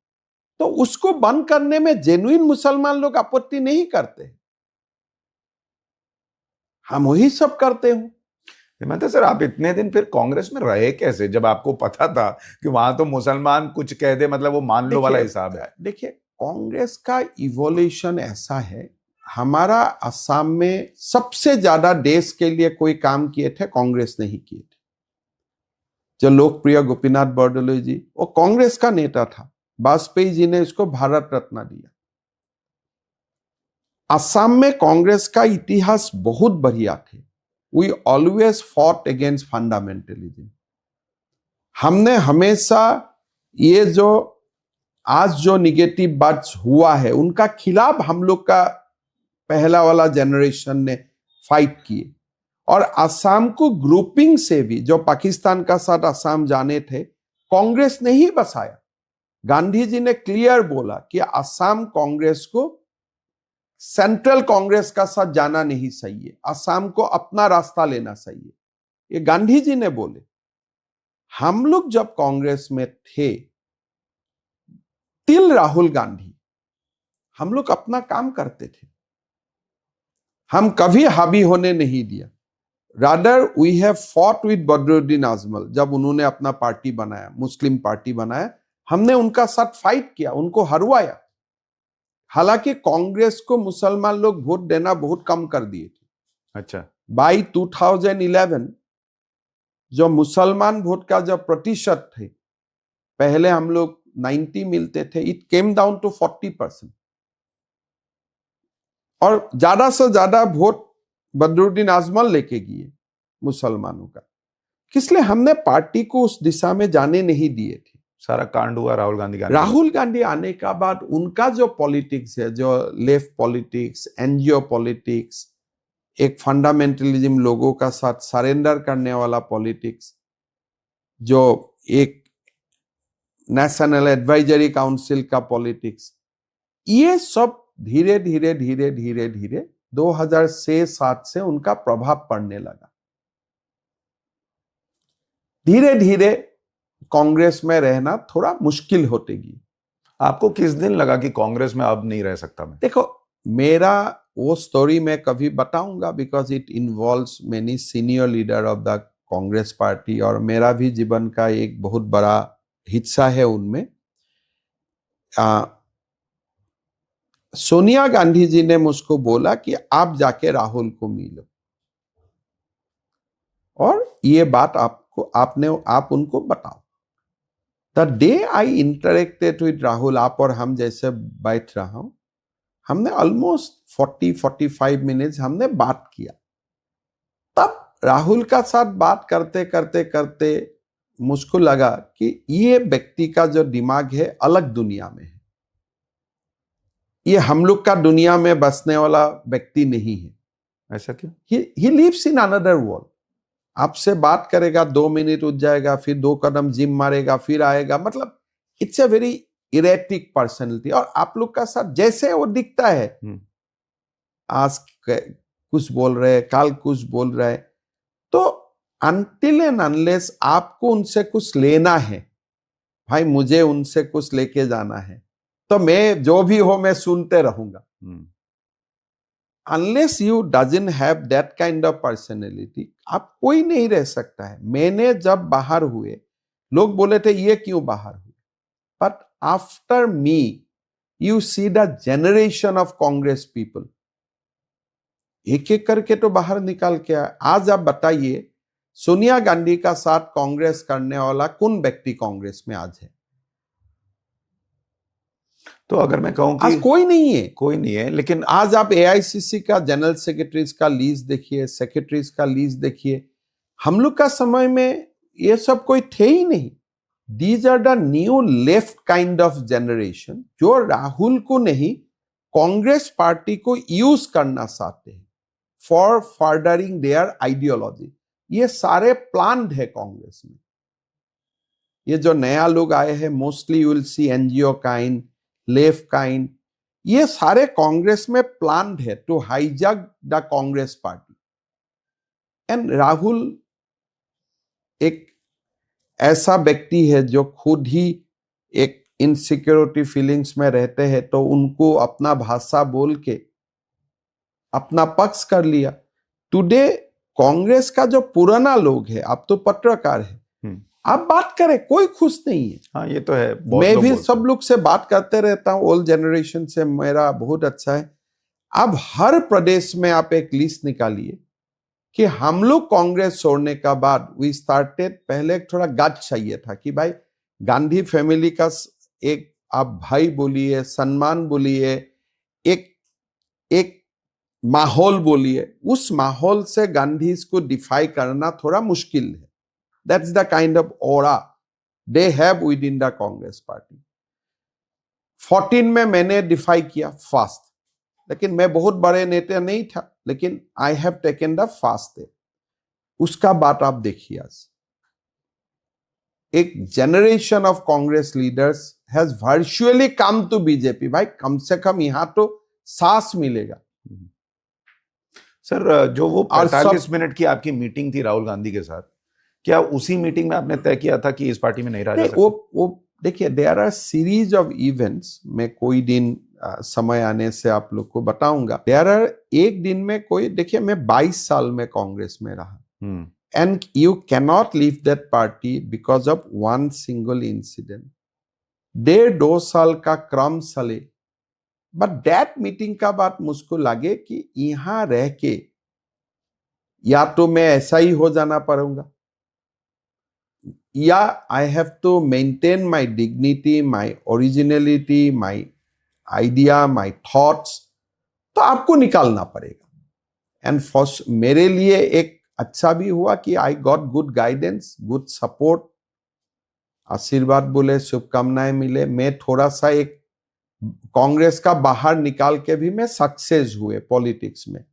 तो उसको बंद करने में जेन्युइन मुसलमान लोग आपत्ति नहीं करते। हम वही सब करते हूं। हेमंत सर, आप इतने दिन फिर कांग्रेस में रहे कैसे, जब आपको पता था कि वहां तो मुसलमान कुछ कह दे मतलब वो मान लो वाला हिसाब है? देखिए, कांग्रेस का इवोल्यूशन ऐसा है। हमारा असम में सबसे ज्यादा देश के लिए कोई काम किए थे कांग्रेस ने ही किए थे। जो लोकप्रिय गोपीनाथ बरदलोई जी, वो कांग्रेस का नेता था। वाजपेयी जी ने इसको भारत रत्न दिया। असम में कांग्रेस का इतिहास बहुत बढ़िया थे। We always fought against fundamentalism. हमने हमेशा ये जो आज जो निगेटिव बात हुआ है उनका खिलाफ हम लोग का पहला वाला जनरेशन ने फाइट किए। और असम को ग्रुपिंग से भी, जो पाकिस्तान का साथ असम जाने थे, कांग्रेस ने ही बसाया। गांधी जी ने क्लियर बोला कि असम कांग्रेस को सेंट्रल कांग्रेस का साथ जाना नहीं सही है, असम को अपना रास्ता लेना सही है। ये गांधी जी ने बोले। हम लोग जब कांग्रेस में थे, तिल राहुल गांधी, हम लोग अपना काम करते थे। हम कभी हावी होने नहीं दिया। Rather we have fought with Badruddin Ajmal. जब उन्होंने अपना पार्टी बनाया, मुस्लिम पार्टी बनाया, हमने उनका साथ फाइट किया, उनको हरवाया। हालांकि कांग्रेस को मुसलमान लोग वोट देना बहुत कम कर दिए थे। अच्छा। बाई 2011 जो मुसलमान वोट का जो प्रतिशत थे, पहले हम लोग 90 मिलते थे, इट केम डाउन टू 40%। और ज्यादा से ज्यादा वोट बदरुद्दीन आजमल लेके गए मुसलमानों का। इसलिए हमने पार्टी को उस दिशा में जाने नहीं दिए थे। सारा कांड हुआ राहुल गांधी आने का बाद उनका जो पॉलिटिक्स है, जो लेफ्ट पॉलिटिक्स, एनजीओ पॉलिटिक्स, एक फंडामेंटलिज्म, लोगों का साथ सरेंडर करने वाला पॉलिटिक्स, जो एक नेशनल एडवाइजरी काउंसिल का पॉलिटिक्स, ये सब धीरे धीरे धीरे धीरे धीरे 2006-07 से उनका प्रभाव पड़ने लगा। धीरे धीरे कांग्रेस में रहना थोड़ा मुश्किल होतेगी। आपको किस दिन लगा कि कांग्रेस में अब नहीं रह सकता मैं? देखो, मेरा वो स्टोरी मैं कभी बताऊंगा, because it involves many senior leader of the Congress party, और मेरा भी जीवन का एक बहुत बड़ा हिस्सा है उनमें। सोनिया गांधी जी ने मुझको बोला कि आप जाके राहुल को मिलो और ये बात आप उनको बताओ। The day I interacted with Rahul, आप और हम जैसे बैठ रहा हूं, हमने ऑलमोस्ट 40-45 मिनट्स हमने बात किया। तब राहुल का साथ बात करते करते करते मुझको लगा कि ये व्यक्ति का जो दिमाग है अलग दुनिया में है। ये हम लोग का दुनिया में बसने वाला व्यक्ति नहीं है। ऐसा क्यों? He lives in another world. आपसे बात करेगा, 2 मिनट उठ जाएगा, फिर 2 कदम जिम मारेगा, फिर आएगा। मतलब it's a very erratic personality. और आप लोग का साथ जैसे वो दिखता है, आज कुछ बोल रहे, काल कुछ बोल रहे, तो अनटिल एंड अनलेस आपको उनसे कुछ लेना है, भाई मुझे उनसे कुछ लेके जाना है, तो मैं जो भी हो मैं सुनते रहूंगा। Unless you doesn't have that kind of personality, आप कोई नहीं रह सकता है। मैंने जब बाहर हुए, लोग बोले थे ये क्यों बाहर हुए, but after me you see the generation of Congress people, एक एक करके तो बाहर निकाल के आए। आज आप बताइए, सोनिया गांधी का साथ कांग्रेस करने वाला कौन व्यक्ति कांग्रेस में आज है? तो अगर मैं कहूं कि आज कोई नहीं है। लेकिन आज आप एआईसीसी का जनरल सेक्रेटरीज का लिस्ट देखिए, सेक्रेटरीज का लिस्ट देखिए। हम लोग का समय में ये सब कोई थे ही नहीं। These are the new left kind of generation, जो राहुल को नहीं, कांग्रेस पार्टी को यूज करना चाहते हैं फॉर फर्दरिंग देयर आइडियोलॉजी। ये सारे प्लान्ड है कांग्रेस में। ये जो नया लोग आए हैं, mostly you will see NGO kind, left kind, ये सारे कांग्रेस में प्लान्ड है to hijack the Congress party. And Rahul एक ऐसा व्यक्ति है जो खुद ही एक इनसिक्योरिटी फीलिंग्स में रहते हैं, तो उनको अपना भाषा बोल के अपना पक्ष कर लिया। टुडे कांग्रेस का जो पुराना लोग है, आप तो पत्रकार है, आप बात करें, कोई खुश नहीं है। हाँ, ये तो है। मैं भी सब लोग से बात करते रहता हूं, ओल्ड जनरेशन से मेरा बहुत अच्छा है। अब हर प्रदेश में आप एक लिस्ट निकालिए कि हम लोग कांग्रेस छोड़ने का बाद वी स्टार्टेड, पहले एक थोड़ा गट चाहिए था कि भाई गांधी फैमिली का एक आप भाई बोलिए, सम्मान बोलिए, एक माहौल बोलिए, उस माहौल से गांधी को डिफाई करना थोड़ा मुश्किल है। That's the kind of aura they have with in the Congress party. 14 में मैंने डिफाई किया फास्ट, लेकिन मैं बहुत बड़े नेता नहीं था, लेकिन I have taken the fast. उसका बात आप देखिए, आज एक generation of Congress leaders has virtually come to BJP. भाई कम से कम यहां तो सांस मिलेगा। सर, जो वो 45 मिनट की आपकी मीटिंग थी राहुल गांधी के साथ, क्या उसी मीटिंग में आपने तय किया था कि इस पार्टी में नहीं रहा जा सकता? वो देखिए, there are series of events. मैं कोई दिन समय आने से आप लोग को बताऊंगा। देयर आर एक दिन में कोई, देखिए मैं 22 साल में कांग्रेस में रहा, and you cannot leave that party because of one single incident. 1.5-2 साल का क्रम चले, बट दैट मीटिंग का बात मुझको लगे कि यहां रह के या तो मैं ऐसा ही हो जाना पड़ूंगा, या I have to maintain my dignity, my originality, my idea, my thoughts, तो आपको निकालना पड़ेगा। एंड फर्स्ट मेरे लिए एक अच्छा भी हुआ कि I got good guidance, good support, आशीर्वाद बोले, शुभकामनाएं मिले। मैं थोड़ा सा एक कांग्रेस का बाहर निकाल के भी मैं सक्सेस हुए पॉलिटिक्स में।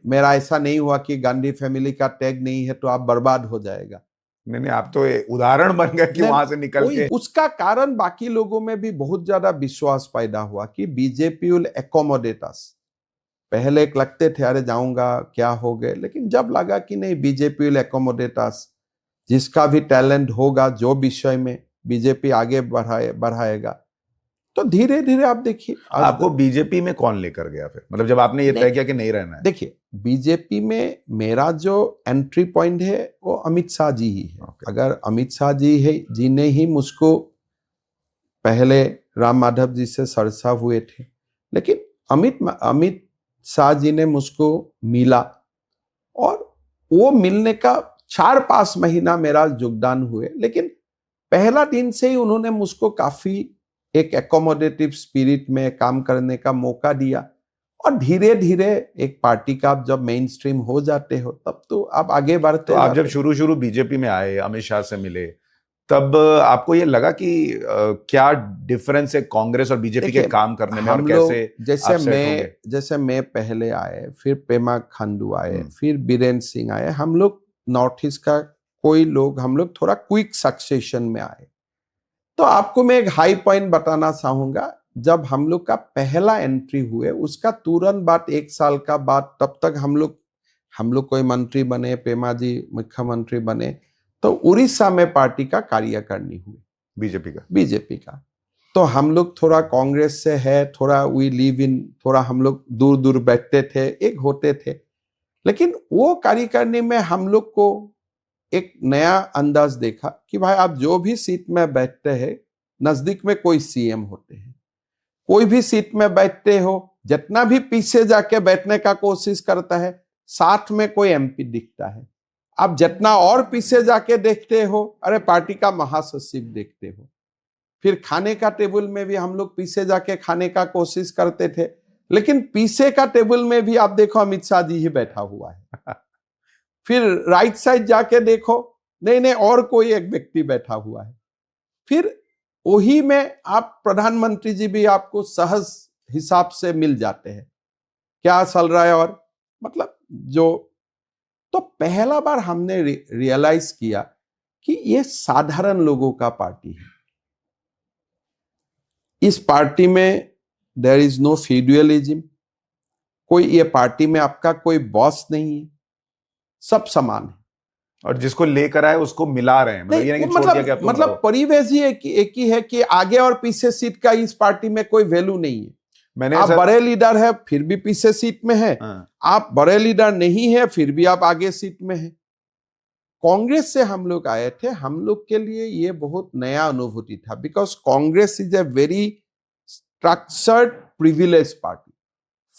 मेरा ऐसा नहीं हुआ कि गांधी फैमिली का टैग नहीं है तो आप बर्बाद हो जाएगा। नहीं, आप तो उदाहरण बन गए कि वहां से निकल के। उसका कारण बाकी लोगों में भी बहुत ज्यादा विश्वास पैदा हुआ कि बीजेपी विल एकोमोडेट अस। पहले एक लगते थे अरे जाऊंगा क्या हो गए, लेकिन जब लगा कि नहीं, बीजेपी विल एकोमोडेट अस, जिसका भी टैलेंट होगा जो विषय में बीजेपी आगे बढ़ाएगा, तो धीरे धीरे आप देखिए। आपको बीजेपी में कौन लेकर गया फिर, मतलब जब आपने ये तय किया कि नहीं रहना है? देखिए, बीजेपी में मेरा जो एंट्री पॉइंट है वो अमित शाह जी ही है। अगर अमित शाह जी ने ही मुझको, पहले राम माधव जी से सरसा हुए थे, लेकिन अमित शाह जी ने मुझको मिला, और वो मिलने का 4-5 महीना मेरा योगदान हुए, लेकिन पहला दिन से ही उन्होंने मुझको काफी एक एकोमोडेटिव स्पिरिट में काम करने का मौका दिया। और धीरे धीरे एक पार्टी का आप जब मेन स्ट्रीम हो जाते हो, तब तो आप आगे बढ़ते हो। तो आप जब शुरू बीजेपी में आए, अमित शाह से मिले, तब आपको ये लगा कि क्या डिफरेंस है कांग्रेस और बीजेपी के काम करने में, और कैसे जैसे मैं पहले आए, फिर पेमा खांडू आए, फिर बीरेन्द्र सिंह आए, हम लोग नॉर्थ ईस्ट का कोई लोग, हम लोग थोड़ा क्विक सक्सेशन में आए। तो आपको मैं एक हाई पॉइंट बताना चाहूंगा, जब हम लोग का पहला एंट्री हुए उसका तुरंत बाद 1 साल का बाद, तब तक हम लोग कोई मंत्री बने, पेमा जी मुख्यमंत्री बने, तो उड़ीसा में पार्टी का कार्यकारिणी हुई। बीजेपी का। तो हम लोग थोड़ा कांग्रेस से है, थोड़ा वी लिव इन, थोड़ा हम लोग दूर दूर बैठते थे, एक होते थे, लेकिन वो कार्यकारिणी में हम लोग को एक नया अंदाज देखा कि भाई आप जो भी सीट में बैठते हैं, नजदीक में कोई सीएम होते हैं। कोई भी सीट में बैठते हो, जितना भी पीछे जाके बैठने का कोशिश करता है, साथ में कोई एमपी दिखता है। आप जितना और पीछे जाके देखते हो, अरे पार्टी का महासचिव देखते हो। फिर खाने का टेबल में भी हम लोग पीछे जाके खाने का कोशिश करते थे, लेकिन पीछे का टेबल में भी आप देखो अमित शाह जी ही बैठा हुआ है। फिर राइट साइड जाके देखो, नहीं नहीं और कोई एक व्यक्ति बैठा हुआ है। फिर वही में आप प्रधानमंत्री जी भी आपको सहज हिसाब से मिल जाते हैं, क्या चल रहा है। और मतलब जो तो पहला बार हमने रियलाइज किया कि ये साधारण लोगों का पार्टी है। इस पार्टी में देयर इज नो फ्यूडलिज्म, कोई ये पार्टी में आपका कोई बॉस नहीं है, सब समान है। और जिसको लेकर आए उसको मिला रहे हैं, मतलब ये नहीं कि छोड़ दिया कि अब तुम मतलब रहो। परिवेश ही एक ही है कि आगे और पीछे सीट का इस पार्टी में कोई वैल्यू नहीं है। आप बड़े लीडर है फिर भी पीछे सीट में है, आप बड़े लीडर नहीं है फिर भी आप आगे सीट में है। कांग्रेस से हम लोग आए थे, हम लोग के लिए ये बहुत नया अनुभूति था, because Congress is a very structured privilege party.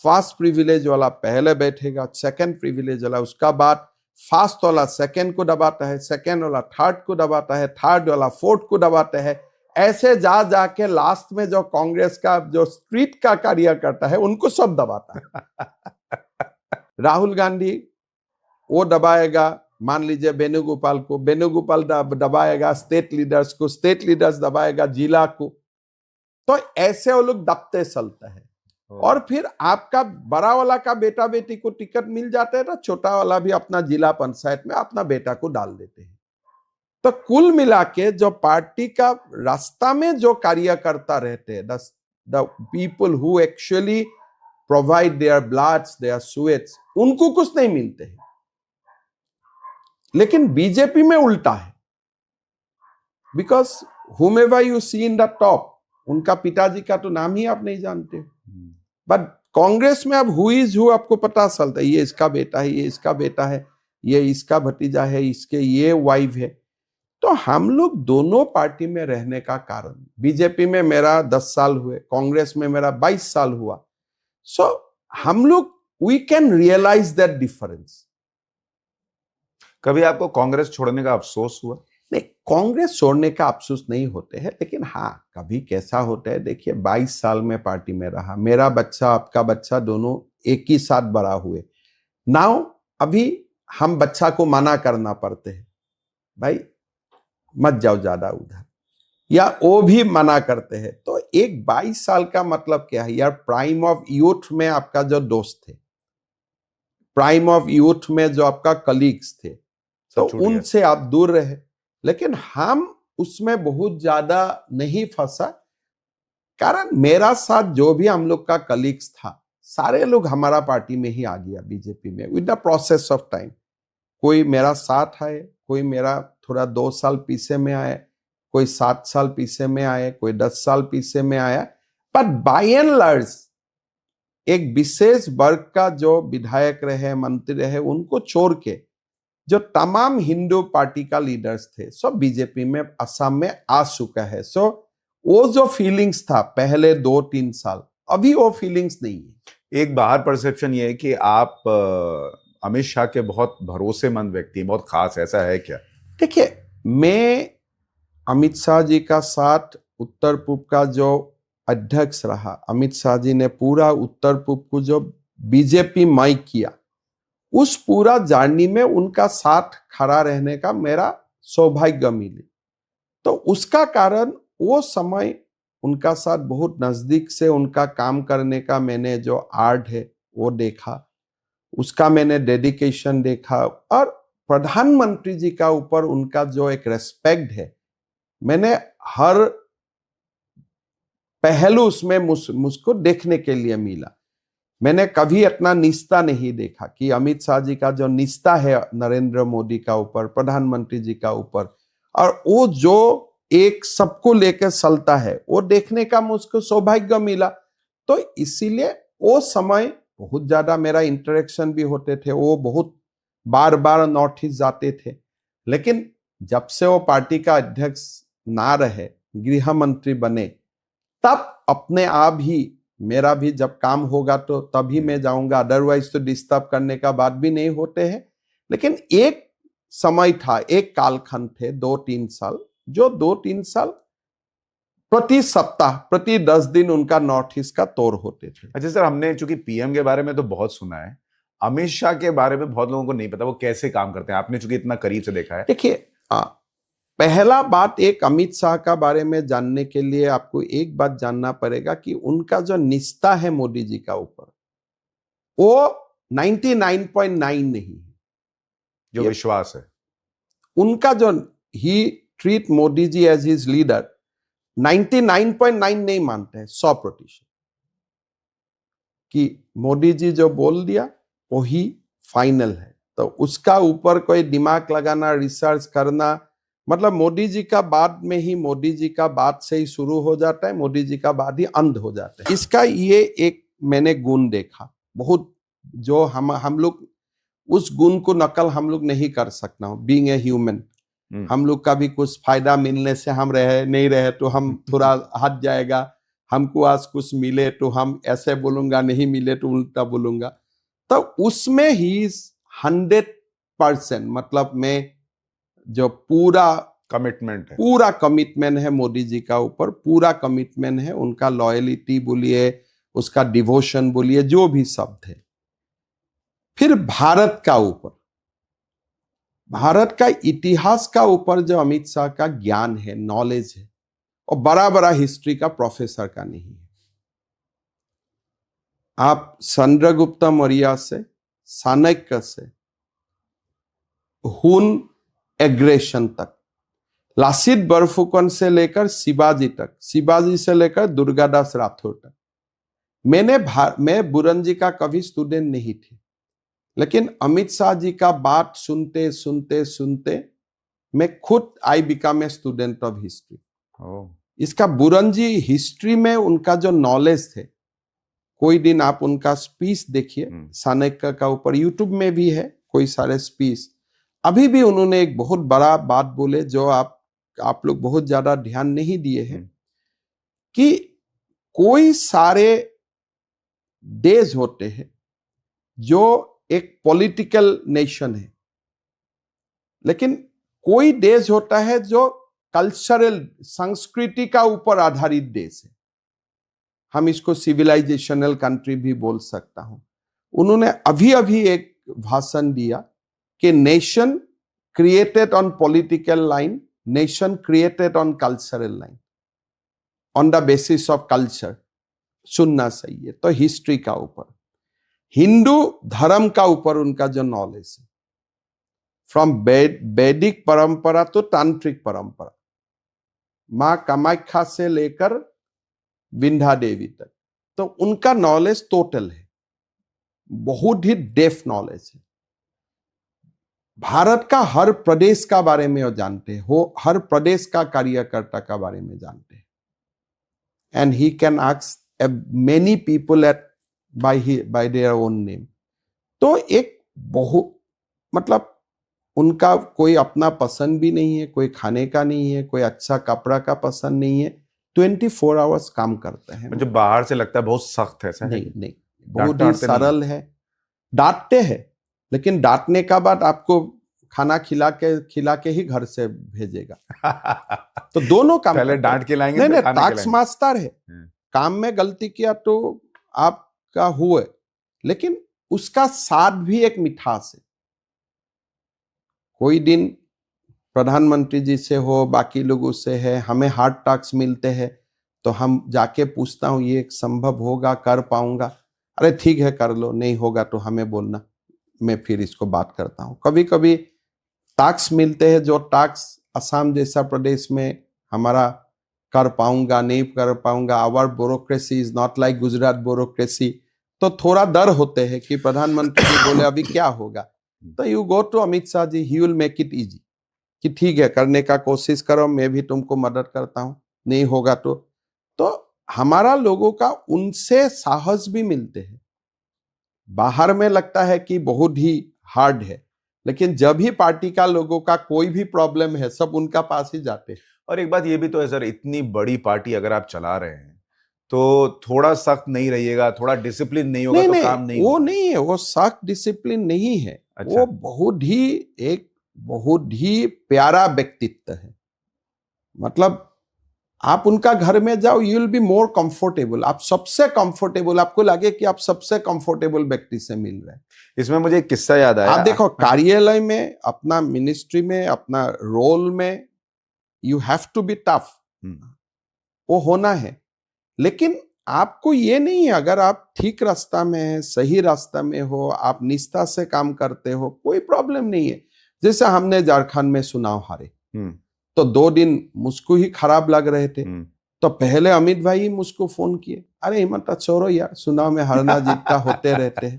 First privilege वाला पहले बैठेगा, सेकंड प्रिविलेज वाला उसका बाद, फर्स्ट वाला सेकंड को दबाता है, सेकंड वाला थर्ड को दबाता है, थर्ड वाला फोर्थ को दबाता है। ऐसे जा जाके लास्ट में जो कांग्रेस का जो स्ट्रीट का कार्य करता है उनको सब दबाता है। राहुल गांधी वो दबाएगा, मान लीजिए वेणुगोपाल को, वेणुगोपाल दबाएगा स्टेट लीडर्स को, स्टेट लीडर्स दबाएगा जिला को। तो ऐसे वो लोग दबते चलते हैं। और फिर आपका बड़ा वाला का बेटा बेटी को टिकट मिल जाता है तो छोटा वाला भी अपना जिला पंचायत में अपना बेटा को डाल देते हैं। तो कुल मिला के जो पार्टी का रास्ता में जो कार्यकर्ता रहते हैं, the people who actually provide their bloods, their sweats, उनको कुछ नहीं मिलते हैं। लेकिन बीजेपी में उल्टा है, because whomever you see in the top, उनका पिताजी का तो नाम ही आप नहीं जानते। बट कांग्रेस में अब हु इज हु आपको पता चलता है, ये इसका बेटा है, ये इसका बेटा है, ये इसका भतीजा है, इसके ये वाइफ है। तो हम लोग दोनों पार्टी में रहने का कारण, बीजेपी में मेरा 10 साल हुए, कांग्रेस में मेरा 22 साल हुआ। सो हम लोग we can realise that difference. कभी आपको कांग्रेस छोड़ने का अफसोस हुआ? नहीं, कांग्रेस छोड़ने का अफसोस नहीं होते हैं, लेकिन हाँ कभी कैसा होता है, देखिए 22 साल में पार्टी में रहा, मेरा बच्चा आपका बच्चा दोनों एक ही साथ बड़ा हुए। नाउ अभी हम बच्चा को मना करना पड़ते हैं, भाई मत जाओ ज्यादा उधर, या वो भी मना करते हैं। तो एक 22 साल का मतलब क्या है यार, प्राइम ऑफ यूथ में आपका जो दोस्त थे, प्राइम ऑफ यूथ में जो आपका कलीग्स थे, तो उनसे आप दूर रहे। लेकिन हम उसमें बहुत ज्यादा नहीं फंसा, कारण मेरा साथ जो भी हम लोग का कलीग्स था, सारे लोग हमारा पार्टी में ही आ गया बीजेपी में with the process of time. कोई मेरा साथ आए, कोई मेरा थोड़ा 2 साल पीछे में आए, कोई 7 साल पीछे में आए, कोई 10 साल पीछे में आया। पर बाय एंड लार्ज एक विशेष वर्ग का जो विधायक रहे, मंत्री रहे, उनको छोड़ के जो तमाम हिंदू पार्टी का लीडर्स थे सब बीजेपी में, असम में आ चुका है। सो वो जो फीलिंग्स था पहले 2-3 साल, अभी वो फीलिंग्स नहीं है। एक बाहर परसेप्शन ये है कि आप अमित शाह के बहुत भरोसेमंद व्यक्ति, बहुत खास, ऐसा है क्या? देखिए, मैं अमित शाह जी का साथ उत्तर पूर्व का जो अध्यक्ष रहा, अमित शाह जी ने पूरा उत्तर पूर्व को जो बीजेपी मय किया, उस पूरा जर्नी में उनका साथ खड़ा रहने का मेरा सौभाग्य मिले। तो उसका कारण वो समय उनका साथ बहुत नजदीक से उनका काम करने का मैंने जो आर्ट है वो देखा, उसका मैंने डेडिकेशन देखा, और प्रधानमंत्री जी का ऊपर उनका जो एक रेस्पेक्ट है, मैंने हर पहलू उसमें मुझको देखने के लिए मिला। मैंने कभी इतना निष्ठा नहीं देखा कि अमित शाह जी का जो निष्ठा है नरेंद्र मोदी का ऊपर, प्रधानमंत्री जी का ऊपर, और वो जो एक सबको लेकर चलता है, वो देखने का मुझको सौभाग्य मिला। तो इसीलिए वो समय बहुत ज्यादा मेरा इंटरेक्शन भी होते थे, वो बहुत बार बार नॉर्थ ईस्ट जाते थे। लेकिन जब से वो पार्टी का अध्यक्ष ना रहे, गृह मंत्री बने, तब अपने आप ही मेरा भी जब काम होगा तो तभी मैं जाऊंगा, अदरवाइज तो डिस्टर्ब करने का बात भी नहीं होते हैं। लेकिन एक समय था, एक कालखंड थे 2-3 साल, जो 2-3 साल प्रति सप्ताह, प्रति 10 दिन उनका नॉर्थ ईस्ट का तौर होते थे। अच्छा सर, हमने चूंकि पीएम के बारे में तो बहुत सुना है, अमित शाह के बारे में बहुत लोगों को नहीं पता वो कैसे काम करते हैं। आपने चूंकि इतना करीब से देखा है। देखिए, पहला बात, एक अमित शाह का बारे में जानने के लिए आपको एक बात जानना पड़ेगा कि उनका जो निष्ठा है मोदी जी का ऊपर, वो 99.9 नहीं है। जो विश्वास है उनका, जो ही treat Modi ji as his leader, 99.9 नहीं मानते हैं, 100%, कि मोदी जी जो बोल दिया वही फाइनल है। तो उसका ऊपर कोई दिमाग लगाना, रिसर्च करना, मतलब मोदी जी का बाद में ही, मोदी जी का बाद से ही शुरू हो जाता है, मोदी जी का बाद ही अंत हो जाता है। इसका ये एक मैंने गुण देखा बहुत, जो हम लोग उस गुण को नकल हम लोग नहीं कर सकता हूं, बीइंग ए ह्यूमन। हम लोग का भी कुछ फायदा मिलने से हम रहे, नहीं रहे तो हम थोड़ा हट जाएगा, हमको आज कुछ मिले तो हम ऐसे बोलूंगा, नहीं मिले तो उल्टा बोलूंगा। तो उसमें ही 100%, मतलब मैं जो पूरा कमिटमेंट है मोदी जी का ऊपर, पूरा कमिटमेंट है उनका, लॉयलिटी बोलिए, उसका डिवोशन बोलिए, जो भी शब्द है। फिर भारत का ऊपर, भारत का इतिहास का ऊपर जो अमित शाह का ज्ञान है, नॉलेज है, और बड़ा बड़ा हिस्ट्री का प्रोफेसर का नहीं है। आप चंद्रगुप्त मौर्य से, चाणक्य से, हुन एग्रेशन तक, लासित बरफुकन से लेकर शिवाजी तक, शिवाजी से लेकर दुर्गादास राठौर तक, मैं बुरन जी का कभी स्टूडेंट नहीं थी, लेकिन अमित शाह जी का बात सुनते सुनते सुनते मैं खुद I become a student of history. इसका बुरन जी हिस्ट्री में उनका जो नॉलेज थे, कोई दिन आप उनका स्पीच देखिए चाणक्य का ऊपर, यूट्यूब में भी है कोई सारे स्पीच। अभी भी उन्होंने एक बहुत बड़ा बात बोले जो आप लोग बहुत ज्यादा ध्यान नहीं दिए हैं, कि कोई सारे देश होते हैं जो एक पॉलिटिकल नेशन है, लेकिन कोई देश होता है जो कल्चरल, संस्कृति का ऊपर आधारित देश है। हम इसको सिविलाइजेशनल कंट्री भी बोल सकता हूं। उन्होंने अभी अभी एक भाषण दिया कि nation created on political line, nation created on cultural line, on the basis of culture. सुनना चाहिए। तो हिस्ट्री का ऊपर, हिंदू धर्म का ऊपर उनका जो नॉलेज है, फ्रॉम वैदिक परंपरा तो तांत्रिक परंपरा, मां कामाख्या से लेकर विंध्या देवी तक, तो उनका नॉलेज टोटल है, बहुत ही डेप्थ नॉलेज है। भारत का हर प्रदेश का बारे में वो जानते हैं, वो हर प्रदेश का कार्यकर्ता का बारे में जानते हैं। And he can ask many people at bye their own name. तो एक बहुत, मतलब उनका कोई अपना पसंद भी नहीं है, कोई खाने का नहीं है, कोई अच्छा कपड़ा का पसंद नहीं है, 24 आवर्स काम करते हैं। जो बाहर से लगता है बहुत सख्त है, ऐसा नहीं नहीं, बहुत ही सरल है। डांटते हैं, लेकिन डांटने का बाद आपको खाना खिला के ही घर से भेजेगा। तो दोनों काम, पहले डांट के लाएंगे, नहीं, टैक्स मास्टर है, काम में गलती किया तो आपका हुए, लेकिन उसका स्वाद भी एक मिठास है। कोई दिन प्रधानमंत्री जी से हो, बाकी लोगों से है, हमें हार्ड टैक्स मिलते हैं, तो हम जाके पूछता हूं ये संभव होगा, कर पाऊंगा? अरे ठीक है कर लो, नहीं होगा तो हमें बोलना, मैं फिर इसको बात करता हूं। कभी कभी टैक्स मिलते हैं जो टैक्स असम जैसा प्रदेश में हमारा कर पाऊंगा, नहीं कर पाऊंगा, our bureaucracy is not like Gujarat bureaucracy. तो थोड़ा डर होते हैं कि प्रधानमंत्री जी बोले अभी क्या होगा, तो you go to Amit Shah ji, he will make it easy कि ठीक है करने का कोशिश करो, मैं भी तुमको मदद करता हूं, नहीं होगा तो हमारा लोगों का उनसे साहस भी मिलते हैं। बाहर में लगता है कि बहुत ही हार्ड है, लेकिन जब भी पार्टी का लोगों का कोई भी प्रॉब्लम है सब उनका पास ही जाते हैं। और एक बात ये भी तो है सर, इतनी बड़ी पार्टी अगर आप चला रहे हैं तो थोड़ा सख्त नहीं रहिएगा, थोड़ा डिसिप्लिन नहीं होगा तो काम नहीं वो होगा। नहीं है, वो सख्त डिसिप्लिन नहीं है। अच्छा। वो बहुत ही प्यारा व्यक्तित्व है। मतलब आप उनका घर में जाओ, you will be more comfortable. आप सबसे कंफर्टेबल, आपको लगे कि आप सबसे कंफर्टेबल व्यक्ति से मिल रहे हैं। इसमें मुझे एक किस्सा याद आया। आप देखो कार्यालय में, अपना मिनिस्ट्री में, अपना रोल में you have to be tough, वो होना है। लेकिन आपको ये नहीं है, अगर आप ठीक रास्ता में है, सही रास्ता में हो, आप निष्ठा से काम करते हो, कोई प्रॉब्लम नहीं है। जैसे हमने झारखंड में चुनाव हारे तो 2 दिन मुझको ही खराब लग रहे थे, तो पहले अमित भाई ही मुझको फोन किए, अरे हिम्मत छोड़ो यार, चुनाव में हारना जीतना होते रहते हैं,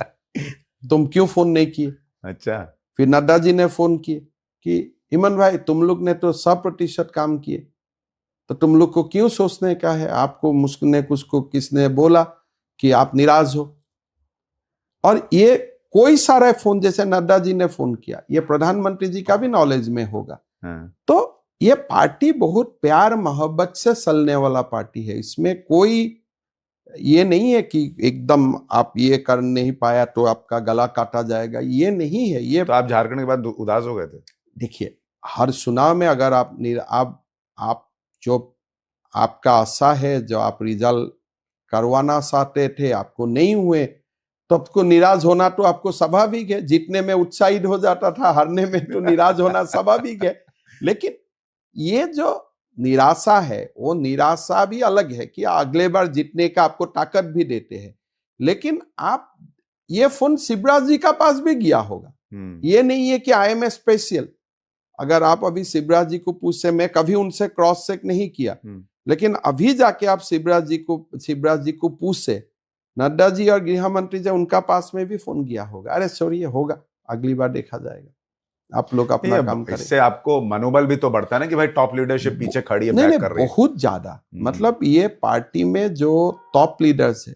तुम क्यों फोन नहीं किए। अच्छा। फिर नड्डा जी ने फोन किए कि हिमन भाई तुम लोग ने तो 100% काम किए, तो तुम लोग को क्यों सोचने का है, आपको मुझने कुछ किसने बोला कि आप निराश हो। और ये कोई सारे फोन, जैसे नड्डा जी ने फोन किया, ये प्रधानमंत्री जी का भी नॉलेज में होगा। तो ये पार्टी बहुत प्यार मोहब्बत से चलने वाला पार्टी है। इसमें कोई ये नहीं है कि एकदम आप ये कर नहीं पाया तो आपका गला काटा जाएगा, ये नहीं है। ये तो आप झारखंड के बाद उदास हो गए थे? देखिए, हर चुनाव में अगर आप जो आपका आशा है, जो आप रिजल्ट करवाना चाहते थे, आपको नहीं हुए, तो आपको निराश होना तो आपको स्वाभाविक है। जीतने में उत्साहित हो जाता था, हारने में तो निराश होना स्वाभाविक है। लेकिन ये जो निराशा है, वो निराशा भी अलग है कि अगले बार जीतने का आपको ताकत भी देते हैं। लेकिन आप ये फोन शिवराज जी का पास भी गया होगा, ये नहीं है कि आई एम ए स्पेशल। अगर आप अभी शिवराज जी को पूछे, मैं कभी उनसे क्रॉस चेक नहीं किया, लेकिन अभी जाके आप शिवराज जी को पूछे, नड्डा जी और गृह मंत्री जी, उनका पास में भी फोन गया होगा। अरे सॉरी, होगा, अगली बार देखा जाएगा, आप लोग अपना काम करें। इससे आपको मनोबल भी तो बढ़ता है ना कि भाई टॉप लीडरशिप पीछे खड़ी है, बैक कर रही है। बहुत ज्यादा। मतलब ये पार्टी में जो टॉप लीडर्स है,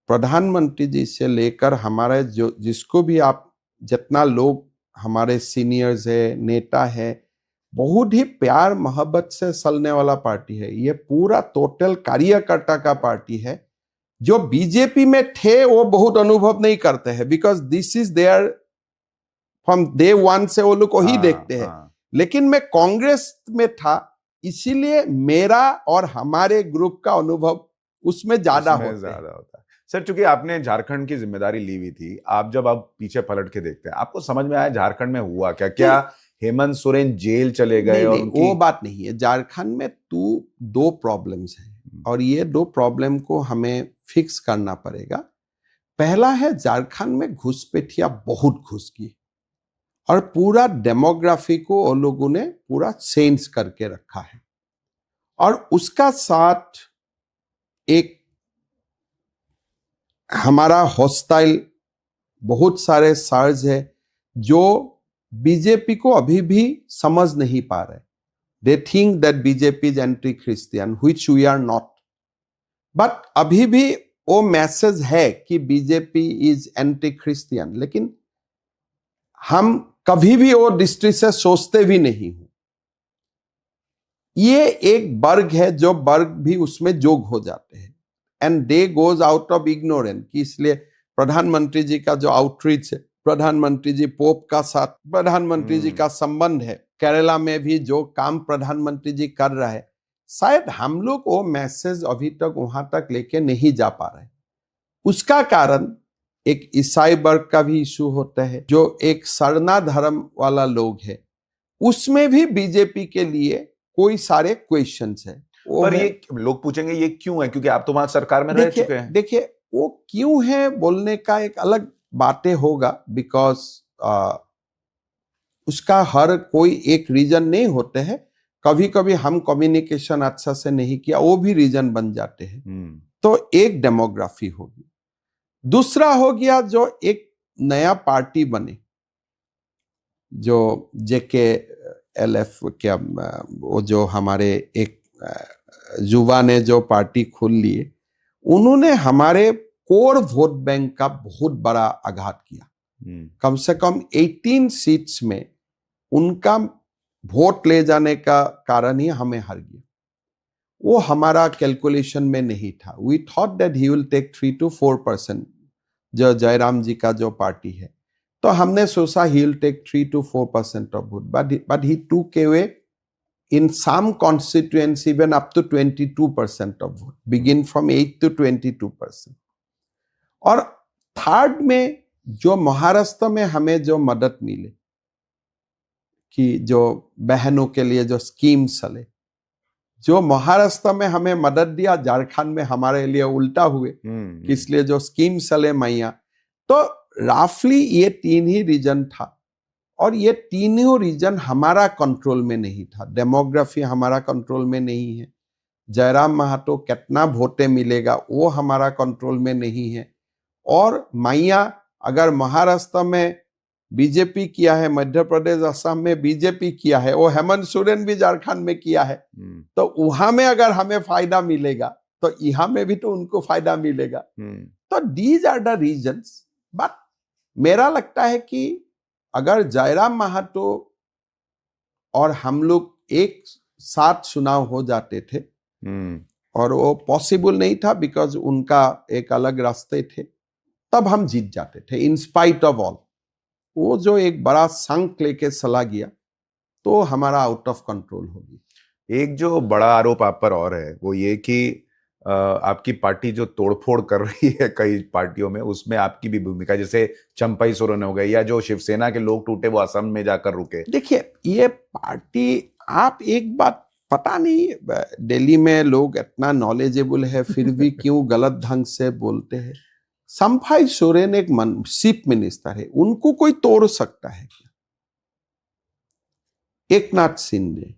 प्रधानमंत्री जी से लेकर हमारे जो जिसको भी आप, जितना लोग हमारे सीनियर्स है, नेता है, बहुत ही प्यार मोहब्बत से चलने वाला पार्टी है। ये पूरा टोटल कार्यकर्ता का पार्टी है। जो बीजेपी में थे वो बहुत अनुभव नहीं करते हैं, because this is there from day one से वो लोग को ही देखते हैं। लेकिन मैं कांग्रेस में था, इसीलिए मेरा और हमारे ग्रुप का अनुभव उसमें ज्यादा होता है। सर, चूंकि आपने झारखंड की जिम्मेदारी ली हुई थी, आप जब अब पीछे पलट के देखते हैं, आपको समझ में आया झारखंड में हुआ क्या? क्या हेमंत सोरेन जेल चले गए? और वो बात नहीं है। झारखंड में 2 प्रॉब्लम्स हैं, और ये 2 प्रॉब्लम को हमें फिक्स करना पड़ेगा। पहला है, झारखंड में घुसपैठिया बहुत घुस गई, और पूरा डेमोग्राफी को वो लोगों ने पूरा चेंज करके रखा है। और उसका साथ एक हमारा हॉस्टाइल बहुत सारे सर्ज है जो बीजेपी को अभी भी समझ नहीं पा रहे। They think that BJP is anti Christian, which we are not. But अभी भी वो मैसेज है कि बीजेपी इज एंटी क्रिश्चियन, लेकिन हम कभी भी वो दृष्टि से सोचते भी नहीं हूं। ये एक वर्ग है जो वर्ग भी उसमें जोग हो जाते हैं, and they goes out of ignorance. कि इसलिए प्रधानमंत्री जी का जो आउटरीच है, प्रधानमंत्री जी पोप का साथ प्रधानमंत्री जी का संबंध है, केरला में भी जो काम प्रधानमंत्री जी कर रहे हैं, शायद हम लोग वो मैसेज अभी तक वहां तक लेके नहीं जा पा रहे। उसका कारण एक ईसाई वर्ग का भी इशू होता है, जो एक सरना धर्म वाला लोग है, उसमें भी बीजेपी के लिए कोई सारे क्वेश्चंस है। पर ये लोग पूछेंगे ये क्यों है, क्योंकि आप तो वहां सरकार में रह चुके हैं। देखिए, वो क्यों है बोलने का एक अलग बातें होगा, बिकॉज उसका हर कोई एक रीजन नहीं होते हैं। कभी कभी हम कम्युनिकेशन अच्छा से नहीं किया, वो भी रीजन बन जाते हैं। तो एक डेमोग्राफी होगी। दूसरा हो गया, जो एक नया पार्टी बने, जो जेके LF क्या वो जो हमारे एक युवा ने जो पार्टी खोल लिए, उन्होंने हमारे कोर वोट बैंक का बहुत बड़ा आघात किया। कम से कम 18 सीट्स में उनका वोट ले जाने का कारण ही हमें हार गया। वो हमारा कैलकुलेशन में नहीं था। We thought that he will take 3 to 4%, जो जयराम जी का जो पार्टी है, तो हमने सोचा he will take 3 to 4% of vote, but he took away in some constituents even up to 22% of vote, begin from 8 to 22%. और थर्ड में जो महाराष्ट्र में हमें जो मदद मिले कि जो बहनों के लिए जो स्कीम चले, जो महाराष्ट्र में हमें मदद दिया, झारखंड में हमारे लिए उल्टा हुए, इसलिए जो स्कीम चले मैया, तो राफली ये 3 ही रीजन था। और ये तीनों रीजन हमारा कंट्रोल में नहीं था। डेमोग्राफी हमारा कंट्रोल में नहीं है। जयराम महातो कितना वोटे मिलेगा वो हमारा कंट्रोल में नहीं है। और मैया अगर महाराष्ट्र में बीजेपी किया है, मध्य प्रदेश असम में बीजेपी किया है, वो हेमंत सोरेन भी झारखंड में किया है, तो वहां में अगर हमें फायदा मिलेगा तो यहाँ में भी तो उनको फायदा मिलेगा। तो these are the reasons. But मेरा लगता है कि अगर जयराम महातो और हम लोग एक साथ चुनाव हो जाते थे, और वो पॉसिबल नहीं था बिकॉज उनका एक अलग रास्ते थे, तब हम जीत जाते थे इन स्पाइट ऑफ ऑल। वो जो एक बड़ा संक लेके चला गया तो हमारा आउट ऑफ कंट्रोल होगी। एक जो बड़ा आरोप आप पर और है वो ये कि आपकी पार्टी जो तोड़फोड़ कर रही है कई पार्टियों में, उसमें आपकी भी भूमिका, जैसे चंपाई सोरेन हो गए या जो शिवसेना के लोग टूटे वो असम में जाकर रुके। देखिए ये पार्टी, आप एक बात पता नहीं दिल्ली में लोग इतना नॉलेजेबल है फिर भी क्यों गलत ढंग से बोलते हैं। चंपाई सोरेन एक चीफ मिनिस्टर है, उनको कोई तोड़ सकता है क्या? Eknath Shinde,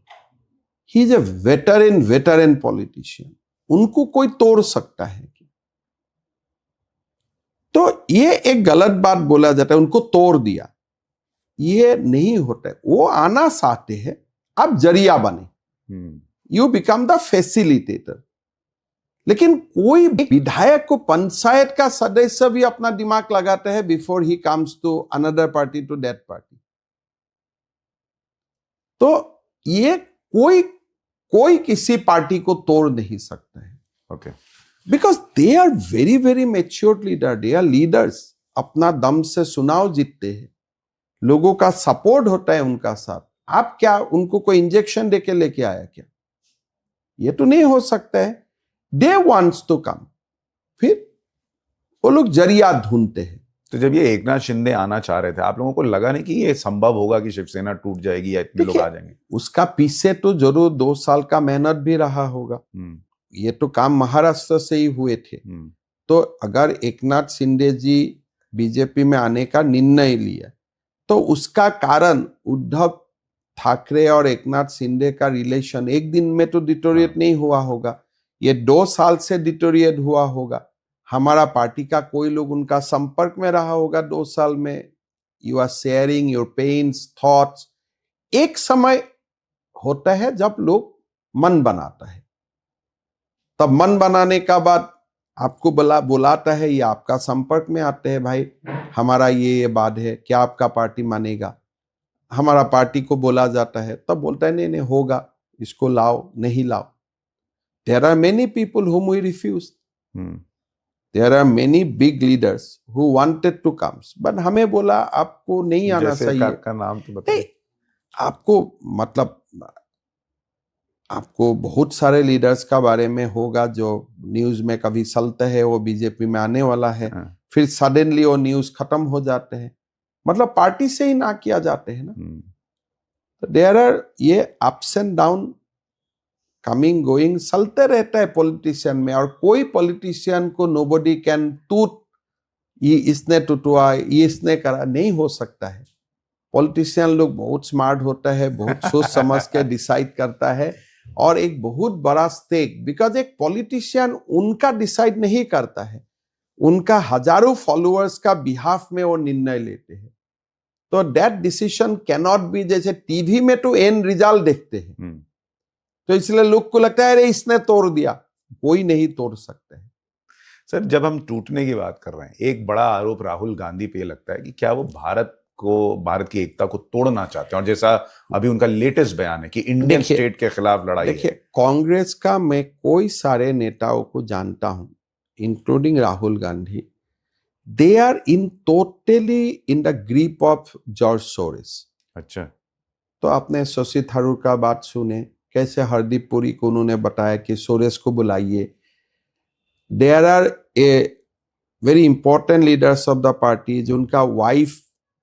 he is a veteran politician, उनको कोई तोड़ सकता है क्या? तो ये एक गलत बात बोला जाता है, उनको तोड़ दिया, ये नहीं होता है। वो आना चाहते हैं, आप जरिया बने, यू बिकम द फैसिलिटेटर। लेकिन कोई विधायक को पंचायत का सदस्य भी अपना दिमाग लगाता है before he comes to another party, to that party. तो ये कोई किसी पार्टी को तोड़ नहीं सकता है। Okay, because they are very very matured leader, they are leaders, अपना दम से चुनाव जीतते हैं, लोगों का सपोर्ट होता है उनका साथ। आप क्या उनको कोई इंजेक्शन देके लेके आया क्या? ये तो नहीं हो सकता है। दे वांट्स टू कम, फिर वो लोग जरिया ढूंढते हैं। तो जब ये एकनाथ शिंदे आना चाह रहे थे, आप लोगों को लगा नहीं कि ये संभव होगा कि शिवसेना टूट जाएगी या इतने लोग आ जाएंगे? उसका पीछे तो जरूर 2 साल का मेहनत भी रहा होगा। ये तो काम महाराष्ट्र से ही हुए थे। तो अगर एकनाथ शिंदे जी बीजेपी में आने का निर्णय लिया तो उसका कारण उद्धव ठाकरे और एकनाथ शिंदे का रिलेशन एक दिन में तो डिटोरिएट नहीं हुआ होगा, ये 2 साल से डिटोरिएट हुआ होगा। हमारा पार्टी का कोई लोग उनका संपर्क में रहा होगा 2 साल में। You are sharing your pains, thoughts. एक समय होता है जब लोग मन बनाता है, तब मन बनाने का बाद आपको बुलाता है या आपका संपर्क में आते हैं, भाई हमारा ये बात है, क्या आपका पार्टी मानेगा? हमारा पार्टी को बोला जाता है, तब बोलता है नहीं होगा, इसको लाओ, नहीं लाओ। There are many people whom we refuse. There are many big leaders who wanted to come, but हमें बोला आपको नहीं आना चाहिए। का नाम तो बताइए। आपको मतलब आपको बहुत सारे लीडर्स का बारे में होगा जो न्यूज में कभी चलते हैं वो बीजेपी में आने वाला है, फिर सडनली वो न्यूज खत्म हो जाते हैं, मतलब पार्टी से ही ना किया जाते हैं ना। तो देयर आर ये ups and down, coming going चलते रहता है पॉलिटिशियन में। और कोई पॉलिटिशियन को नोबडी कैन टूट, ये इसने टूटवा, ये इसने करा, नहीं हो सकता है। पॉलिटिशियन लोग बहुत स्मार्ट होता है, बहुत सोच समझ के डिसाइड करता है, और एक बहुत बड़ा स्टेक, बिकॉज एक पॉलिटिशियन उनका डिसाइड नहीं करता है, उनका हजारों फॉलोअर्स का बिहाफ में वो निर्णय लेते हैं। तो that decision can not be, जैसे टीवी में तो एंड रिजल्ट देखते हैं, तो इसलिए लोग को लगता है अरे इसने तोड़ दिया, कोई नहीं तोड़ सकते हैं। सर, जब हम टूटने की बात कर रहे हैं, एक बड़ा आरोप राहुल गांधी पे लगता है कि क्या वो भारत की एकता को तोड़ना चाहते हैं, और जैसा अभी उनका लेटेस्ट बयान है कि इंडियन स्टेट के खिलाफ लड़ाई है। देखिए, कांग्रेस का मैं कोई सारे नेताओं को जानता हूं, including Rahul Gandhi, they are in totally in the grip of George Soros. अच्छा। तो आपने शशि थरूर का बात सुने, कैसे हरदीप पुरी को उन्होंने बताया कि सोरेस को बुलाइए। There are a very important leaders of the party, जो उनका वाइफ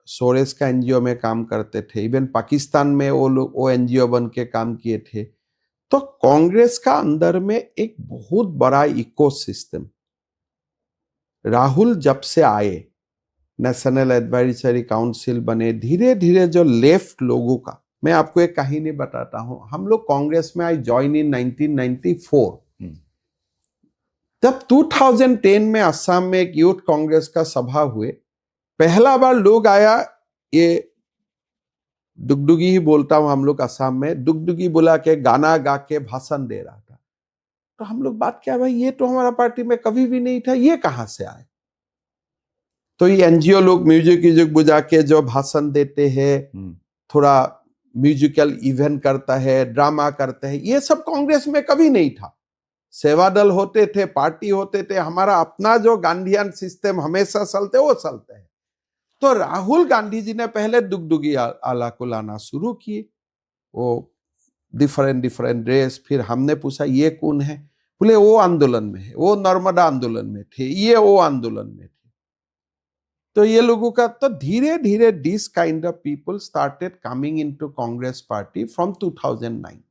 सोरेस का एनजीओ में काम करते थे, इवन पाकिस्तान में वो लोग वो एनजीओ बन के काम किए थे। तो कांग्रेस का अंदर में एक बहुत बड़ा इकोसिस्टम, राहुल जब से आए, नेशनल एडवाइजरी काउंसिल बने, धीरे धीरे जो लेफ्ट लोगों का, मैं आपको एक कहानी बताता हूं। हम लोग कांग्रेस में आई ज्वाइन इन 1994। जब 2010 में असम में एक यूथ कांग्रेस का सभा हुए, पहला बार लोग आया, ये डुगडुगी ही बोलता हूं हम लोग असम में, डुगडुगी बुला के गाना गा के भाषण दे रहा था। तो हम लोग बात किया, भाई ये तो हमारा पार्टी में कभी भी नहीं था, ये कहां से आए? तो ये एनजीओ लोग म्यूजिक बुझा के जो भाषण देते हैं, थोड़ा म्यूजिकल इवेंट करता है, ड्रामा करते हैं, ये सब कांग्रेस में कभी नहीं था। सेवा दल होते थे, पार्टी होते थे, हमारा अपना जो गांधीयन सिस्टम हमेशा चलते वो चलते हैं। तो राहुल गांधी जी ने पहले डुगडुगी आला को लाना शुरू किए, वो डिफरेंट ड्रेस। फिर हमने पूछा ये कौन है? बोले वो आंदोलन में है, वो नर्मदा आंदोलन में थे, ये वो आंदोलन में थे। तो ये लोगों का, तो धीरे धीरे this kind of people started coming into Congress party from 2009।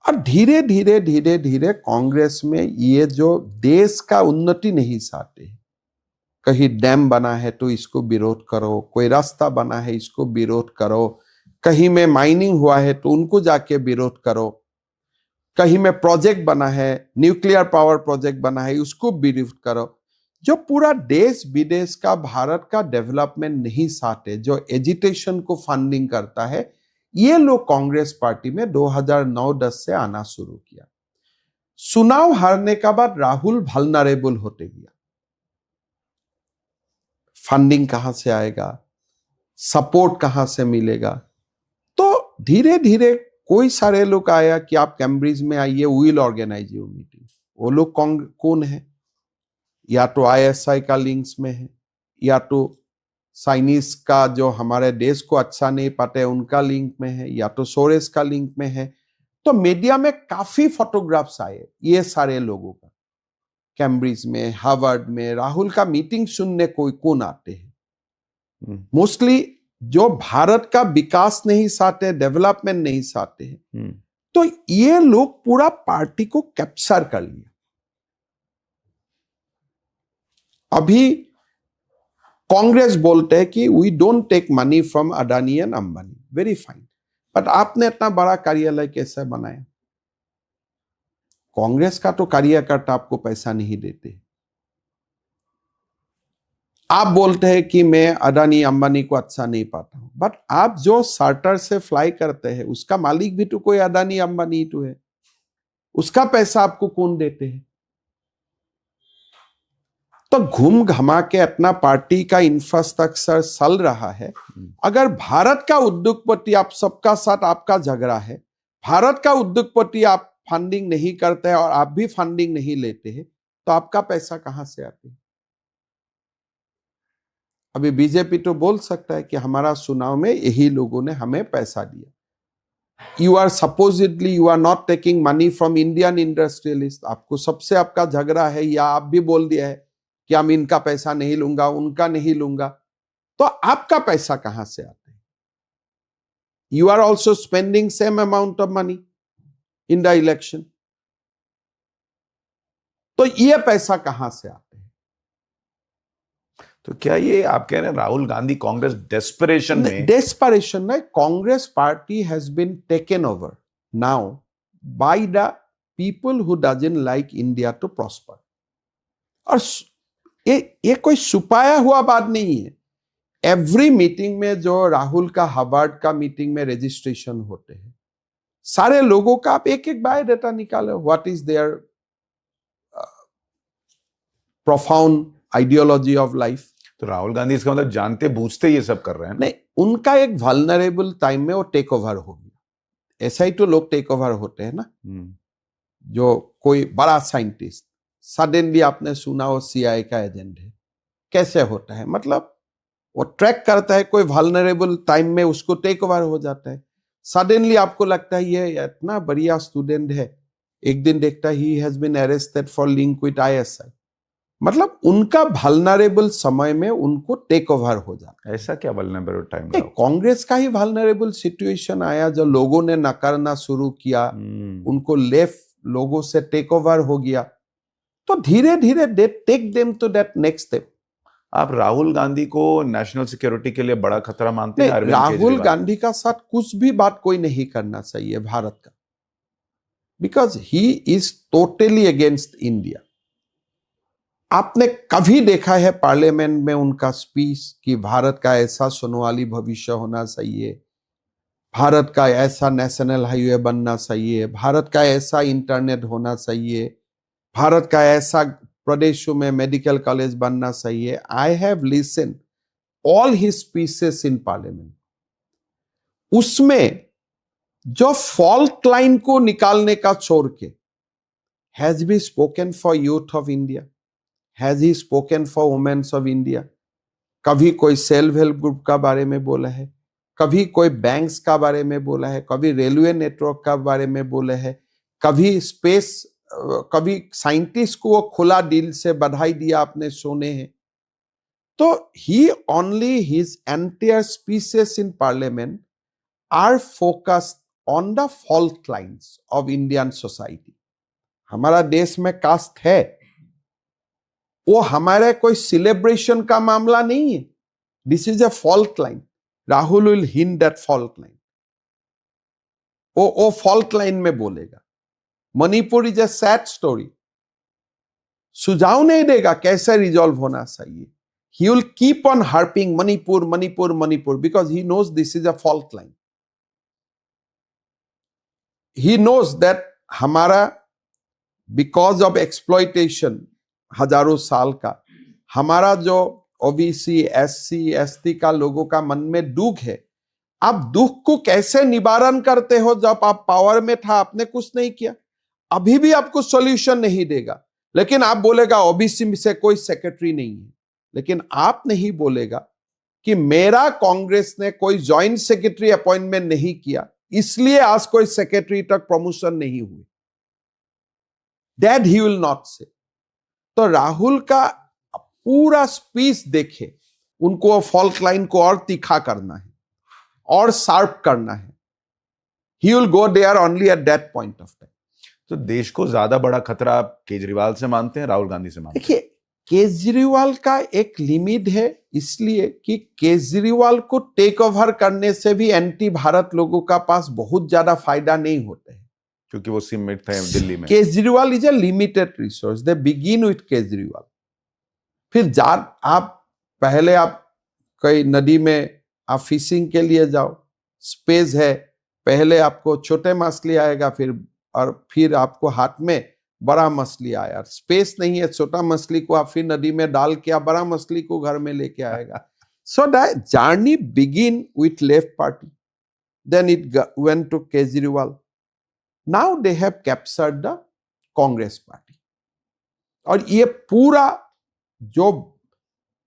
और धीरे धीरे कांग्रेस में ये जो देश का उन्नति नहीं चाहते, कहीं डैम बना है तो इसको विरोध करो, कोई रास्ता बना है इसको विरोध करो, कहीं में माइनिंग हुआ है तो उनको जाके विरोध करो, कहीं में प्रोजेक्ट बना है, न्यूक्लियर पावर प्रोजेक्ट बना है, उसको विरोध करो। जो पूरा देश विदेश का भारत का डेवलपमेंट नहीं चाहते, जो एजुटेशन को फंडिंग करता है, ये लोग कांग्रेस पार्टी में 2009-10 से आना शुरू किया। चुनाव हारने का बाद राहुल वल्नरेबल होते गया। फंडिंग कहां से आएगा, सपोर्ट कहां से मिलेगा? तो धीरे धीरे कोई सारे लोग आया कि आप कैम्ब्रिज में आइए, विल ऑर्गेनाइज योर मीटिंग। वो लोग कौन है? या तो आईएसआई का लिंक्स में है, या तो चाइनीज का जो हमारे देश को अच्छा नहीं पाते उनका लिंक में है, या तो सोरेस का लिंक में है। तो मीडिया में काफी फोटोग्राफ्स आए ये सारे लोगों का, कैम्ब्रिज में, हार्वर्ड में राहुल का मीटिंग सुनने कोई कौन आते हैं? मोस्टली जो भारत का विकास नहीं चाहते, डेवलपमेंट नहीं चाहते हैं। तो ये लोग पूरा पार्टी को कैप्चर कर लिया। अभी कांग्रेस बोलते हैं कि we don't take money from Adani and Ambani, very fine, but आपने इतना बड़ा कार्यालय कैसे बनाया? कांग्रेस का तो कार्यकर्ता आपको पैसा नहीं देते। आप बोलते हैं कि मैं अडानी अंबानी को अच्छा नहीं पाता हूं, बट आप जो चार्टर से फ्लाई करते हैं उसका मालिक भी तो कोई अडानी अंबानी तो है, उसका पैसा आपको कौन देते हैं? तो घूम घमा के अपना पार्टी का इंफ्रास्ट्रक्चर चल रहा है। अगर भारत का उद्योगपति, आप सबका साथ आपका झगड़ा है, भारत का उद्योगपति आप फंडिंग नहीं करते हैं और आप भी फंडिंग नहीं लेते हैं, तो आपका पैसा कहां से आते है? अभी बीजेपी तो बोल सकता है कि हमारा चुनाव में यही लोगों ने हमें पैसा दिया। You are supposedly you are not taking money from Indian industrialist. आपको सबसे आपका झगड़ा है, या आप भी बोल दिया है कि हम इनका पैसा नहीं लूंगा, उनका नहीं लूंगा, तो आपका पैसा कहां से आता है? You are also spending same amount of money in the election, तो ये पैसा कहां से आता है? तो क्या ये आप कह रहे हैं राहुल गांधी कांग्रेस डेस्परेशन में? डेस्परेशन नहीं, Congress party has been taken over now by the people who doesn't like India to prosper. और ये कोई छुपाया हुआ बात नहीं है। एवरी मीटिंग में जो राहुल का हार्वर्ड का मीटिंग में रजिस्ट्रेशन होते हैं, सारे लोगों का आप एक एक बायोडाटा निकालो, what is their profound ideology of life. तो राहुल गांधी इसका मतलब जानते बूझते ये सब कर रहे हैं ना? नहीं, उनका एक वल्नरेबल टाइम में वो टेक ओवर हो गया। ऐसा ही तो लोग टेक ओवर होते हैं ना। जो कोई बड़ा साइंटिस्ट सडनली आपने सुना वो सीआईए का एजेंट है, कैसे होता है? मतलब वो ट्रैक करता है, कोई वल्नरेबल टाइम में उसको टेक ओवर हो जाता है। सडनली आपको लगता है ये इतना बढ़िया स्टूडेंट है, एक दिन देखता है he has been arrested for link with ISI. मतलब उनका वल्नरेबल समय में उनको टेक ओवर हो जाता है। ऐसा क्या वल्नरेबल टाइम? कांग्रेस का ही वल्नरेबल सिचुएशन आया जब लोगों ने नकारना शुरू किया, उनको लेफ्ट लोगों से टेक ओवर हो गया, तो धीरे धीरे they take them to that next step. आप राहुल गांधी को नेशनल सिक्योरिटी के लिए बड़ा खतरा मानते हैं? राहुल गांधी का साथ कुछ भी बात कोई नहीं करना चाहिए भारत का, because he is totally against India. आपने कभी देखा है पार्लियामेंट में उनका स्पीच कि भारत का ऐसा सोनवाली भविष्य होना चाहिए, भारत का ऐसा नेशनल हाईवे बनना चाहिए, भारत का ऐसा इंटरनेट होना चाहिए, भारत का ऐसा प्रदेशों में मेडिकल कॉलेज बनना चाहिए? I have listen all his speeches in parliament. उसमें जो फॉल्ट लाइन को निकालने का छोड़ के, has be spoken for youth of India, has he spoken for womens of India? कभी कोई सेल्फ हेल्प ग्रुप का बारे में बोला है, कभी कोई बैंक्स का बारे में बोला है, कभी रेलवे नेटवर्क का बारे में बोले है, कभी स्पेस, कभी साइंटिस्ट को वो खुला दिल से बधाई दिया आपने सुने हैं। तो he only his entire speeches in parliament are focused on the fault lines of Indian society. हमारा देश में कास्ट है, वो हमारे कोई सेलिब्रेशन का मामला नहीं है। This is a fault line. Rahul will hint that fault line, वो फॉल्ट लाइन में बोलेगा। Manipur is a sad story, सुझाव नहीं देगा कैसे रिजॉल्व होना चाहिए। He will keep on harping Manipur Manipur Manipur because he knows this is a fault line. He knows that हमारा बिकॉज ऑफ एक्सप्लॉइटेशन हजारों साल का, हमारा जो ओबीसी एससी एसटी का लोगों का मन में दुख है, आप दुख को कैसे निवारण करते हो? जब आप पावर में था आपने कुछ नहीं किया, अभी भी आपको सॉल्यूशन नहीं देगा। लेकिन आप बोलेगा ओबीसी में से कोई सेक्रेटरी नहीं है, लेकिन आप नहीं बोलेगा कि मेरा कांग्रेस ने कोई जॉइंट सेक्रेटरी अपॉइंटमेंट नहीं किया, इसलिए आज कोई सेक्रेटरी तक प्रमोशन नहीं हुई। दैट ही विल नॉट से। तो राहुल का पूरा स्पीच देखे, उनको फॉल्ट लाइन को और तीखा करना है और शार्प करना है। He will go there only at that point of time. तो देश को ज्यादा बड़ा खतरा आप केजरीवाल से मानते हैं, राहुल गांधी से मानते हैं? देखिए, केजरीवाल का एक लिमिट है, इसलिए कि केजरीवाल को टेक ओवर करने से भी एंटी भारत लोगों का पास बहुत ज्यादा फायदा नहीं होता है, क्योंकि वो सीमित थे दिल्ली में। Kejriwal is a limited resource. They begin with Kejriwal. फिर आप पहले आप कई नदी में आप फिशिंग के लिए जाओ, स्पेस है, पहले आपको छोटे मछली आएगा, फिर आपको हाथ में बड़ा मछली आया। स्पेस नहीं है, छोटा मछली को आप फिर नदी में डाल के आप बड़ा मछली को घर में लेके आएगा। So that journey begin with left party, then it went to Kejriwal, now they have captured the Congress party. और ये पूरा जो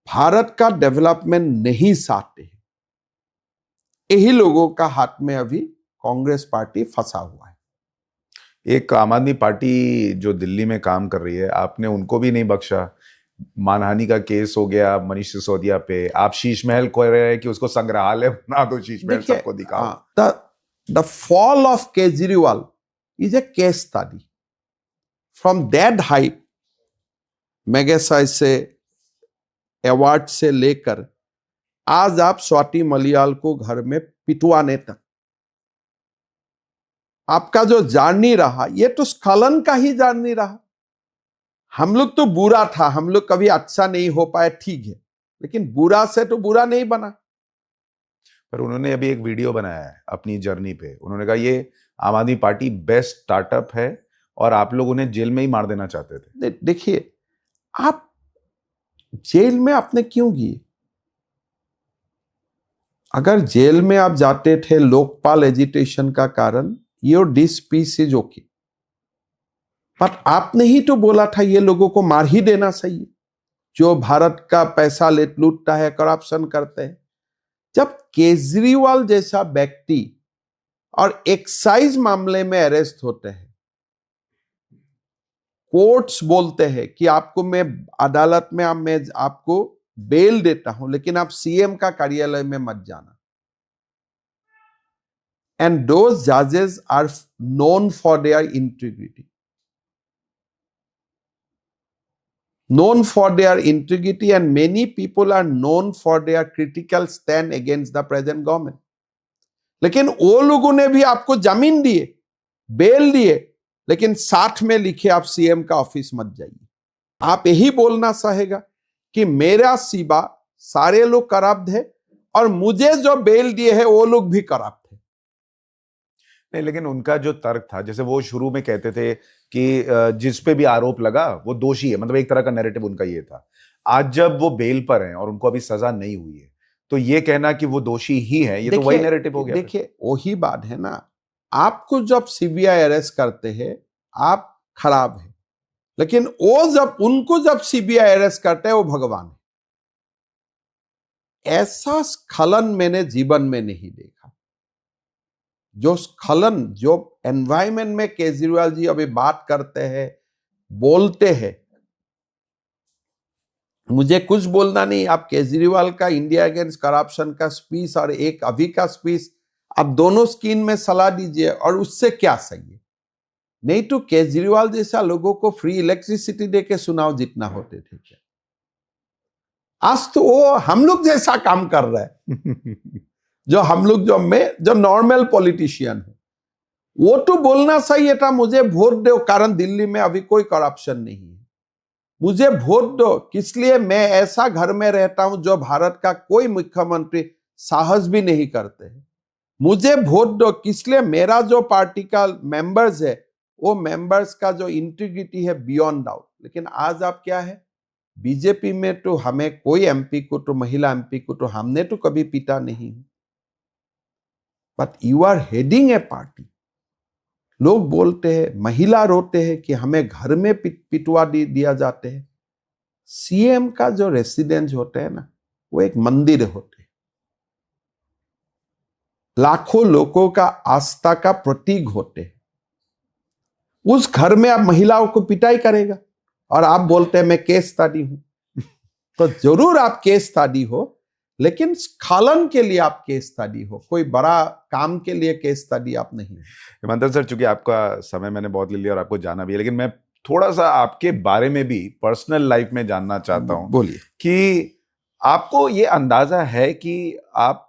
भारत का डेवलपमेंट नहीं चाहते हैं, यही लोगों का हाथ में अभी कांग्रेस पार्टी फंसा हुआ है। एक आम आदमी पार्टी जो दिल्ली में काम कर रही है, आपने उनको भी नहीं बख्शा। मानहानि का केस हो गया मनीष सिसोदिया पे, आप शीश महल कह रहे हैं कि उसको संग्रहालय बना दो, शीश महल सबको दिखाओ। The fall of Kejriwal is a case study. From that height, Magsaysay से अवार्ड से लेकर आज आप स्वाति मलियाल को घर में पिटवाने तक आपका जो जर्नी रहा, ये तो स्खलन का ही जर्नी रहा। हम लोग तो बुरा था, हम लोग कभी अच्छा नहीं हो पाए, ठीक है, लेकिन बुरा से तो बुरा नहीं बना। पर उन्होंने अभी एक वीडियो बनाया है अपनी जर्नी पे, उन्होंने कहा ये आम आदमी पार्टी बेस्ट स्टार्टअप है और आप लोग उन्हें जेल में ही मार देना चाहते थे। देखिए, आप जेल में आपने क्यों गए? अगर जेल में आप जाते थे लोकपाल एजिटेशन का कारण, योर डिस इज ओके, पर आपने ही तो बोला था ये लोगों को मार ही देना सही है जो भारत का पैसा लूटता है, करप्शन करते हैं। जब केजरीवाल जैसा व्यक्ति और एक्साइज मामले में अरेस्ट होते हैं, कोर्ट्स बोलते हैं कि आपको मैं अदालत में मैं आपको बेल देता हूं, लेकिन आप सीएम का कार्यालय में मत जाना। एंड दोज जजेस are known for their integrity, known for their integrity, and many people are known for their critical stand against the present government. लेकिन वो लोगों ने भी आपको जमीन दिए, बेल दिए, लेकिन साथ में लिखे आप सीएम का ऑफिस मत जाइए। आप यही बोलना चाहेगा कि मेरा सिवा सारे लोग करप्ट है और मुझे जो बेल दिए है वो लोग भी करप्ट है। नहीं, लेकिन उनका जो तर्क था, जैसे वो शुरू में कहते थे कि जिस पे भी आरोप लगा वो दोषी है, मतलब एक तरह का नैरेटिव उनका ये था। आज जब वो बेल पर हैं और उनको अभी सजा नहीं हुई है, तो ये कहना कि वो दोषी ही है, ये तो वही नैरेटिव हो गया। देखिए, वही बात है ना, आपको जब सीबीआई अरेस्ट करते हैं आप खराब है, लेकिन उनको जब सीबीआई अरेस्ट करते हैं वो भगवान है। ऐसा स्खलन मैंने जीवन में नहीं देखा। जो स्खलन, जो एनवायरमेंट में केजरीवाल जी अभी बात करते हैं, बोलते हैं, मुझे कुछ बोलना नहीं। आप केजरीवाल का इंडिया अगेंस्ट करप्शन का स्पीच और एक अभी का स्पीच आप दोनों स्क्रीन में सलाह दीजिए, और उससे क्या सही है? नहीं तो केजरीवाल जैसा लोगों को फ्री इलेक्ट्रिसिटी देके सुनाओ जितना होते थे क्या? आज तो वो हम लोग जैसा काम कर रहा है जो हम लोग जो नॉर्मल पॉलिटिशियन है, वो तो बोलना सही था मुझे वोट दो, कारण दिल्ली में अभी कोई करप्शन नहीं है। मुझे वोट दो किस लिए? मैं ऐसा घर में रहता हूं जो भारत का कोई मुख्यमंत्री साहस भी नहीं करते हैं। मुझे वोट दो किस लिए? मेरा जो पार्टी का मेंबर्स है, वो मेंबर्स का जो इंटीग्रिटी है बियॉन्ड डाउट। लेकिन आज आप क्या है, बीजेपी में तो हमें कोई एमपी को, तो महिला एमपी को तो हमने तो कभी पीटा नहीं, but you are heading a party. लोग बोलते हैं, महिला रोते हैं कि हमें घर में पिटवा दिया जाते हैं। सीएम का जो रेसिडेंस होते हैं ना, वो एक मंदिर होते हैं, लाखों लोगों का आस्था का प्रतीक होते हैं। उस घर में आप महिलाओं को पिटाई करेगा और आप बोलते हैं मैं केस स्टडी हूं। तो जरूर आप केस स्टडी हो, लेकिन स्खलन के लिए आप केस स्टडी हो, कोई बड़ा काम के लिए केस स्टडी आप नहीं। हिमांतर सर, चूंकि आपका समय मैंने बहुत ले लिया और आपको जाना भी है, लेकिन मैं थोड़ा सा आपके बारे में भी पर्सनल लाइफ में जानना चाहता हूं। बोलिए। कि आपको ये अंदाजा है कि आप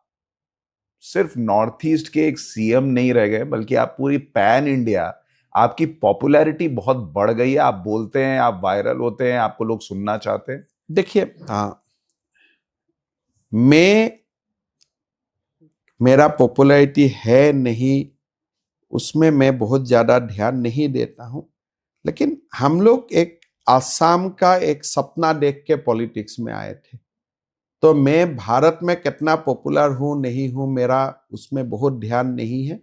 सिर्फ नॉर्थ ईस्ट के एक सीएम नहीं रह गए, बल्कि आप पूरी पैन इंडिया, आपकी पॉपुलैरिटी बहुत बढ़ गई है। आप बोलते हैं, आप वायरल होते हैं, आपको लोग सुनना चाहते हैं। देखिए, मेरा पॉपुलैरिटी है नहीं, उसमें मैं बहुत ज्यादा ध्यान नहीं देता हूं। लेकिन हम लोग एक आसाम का एक सपना देख के पॉलिटिक्स में आए थे, तो मैं भारत में कितना पॉपुलर हूं नहीं हूं मेरा उसमें बहुत ध्यान नहीं है।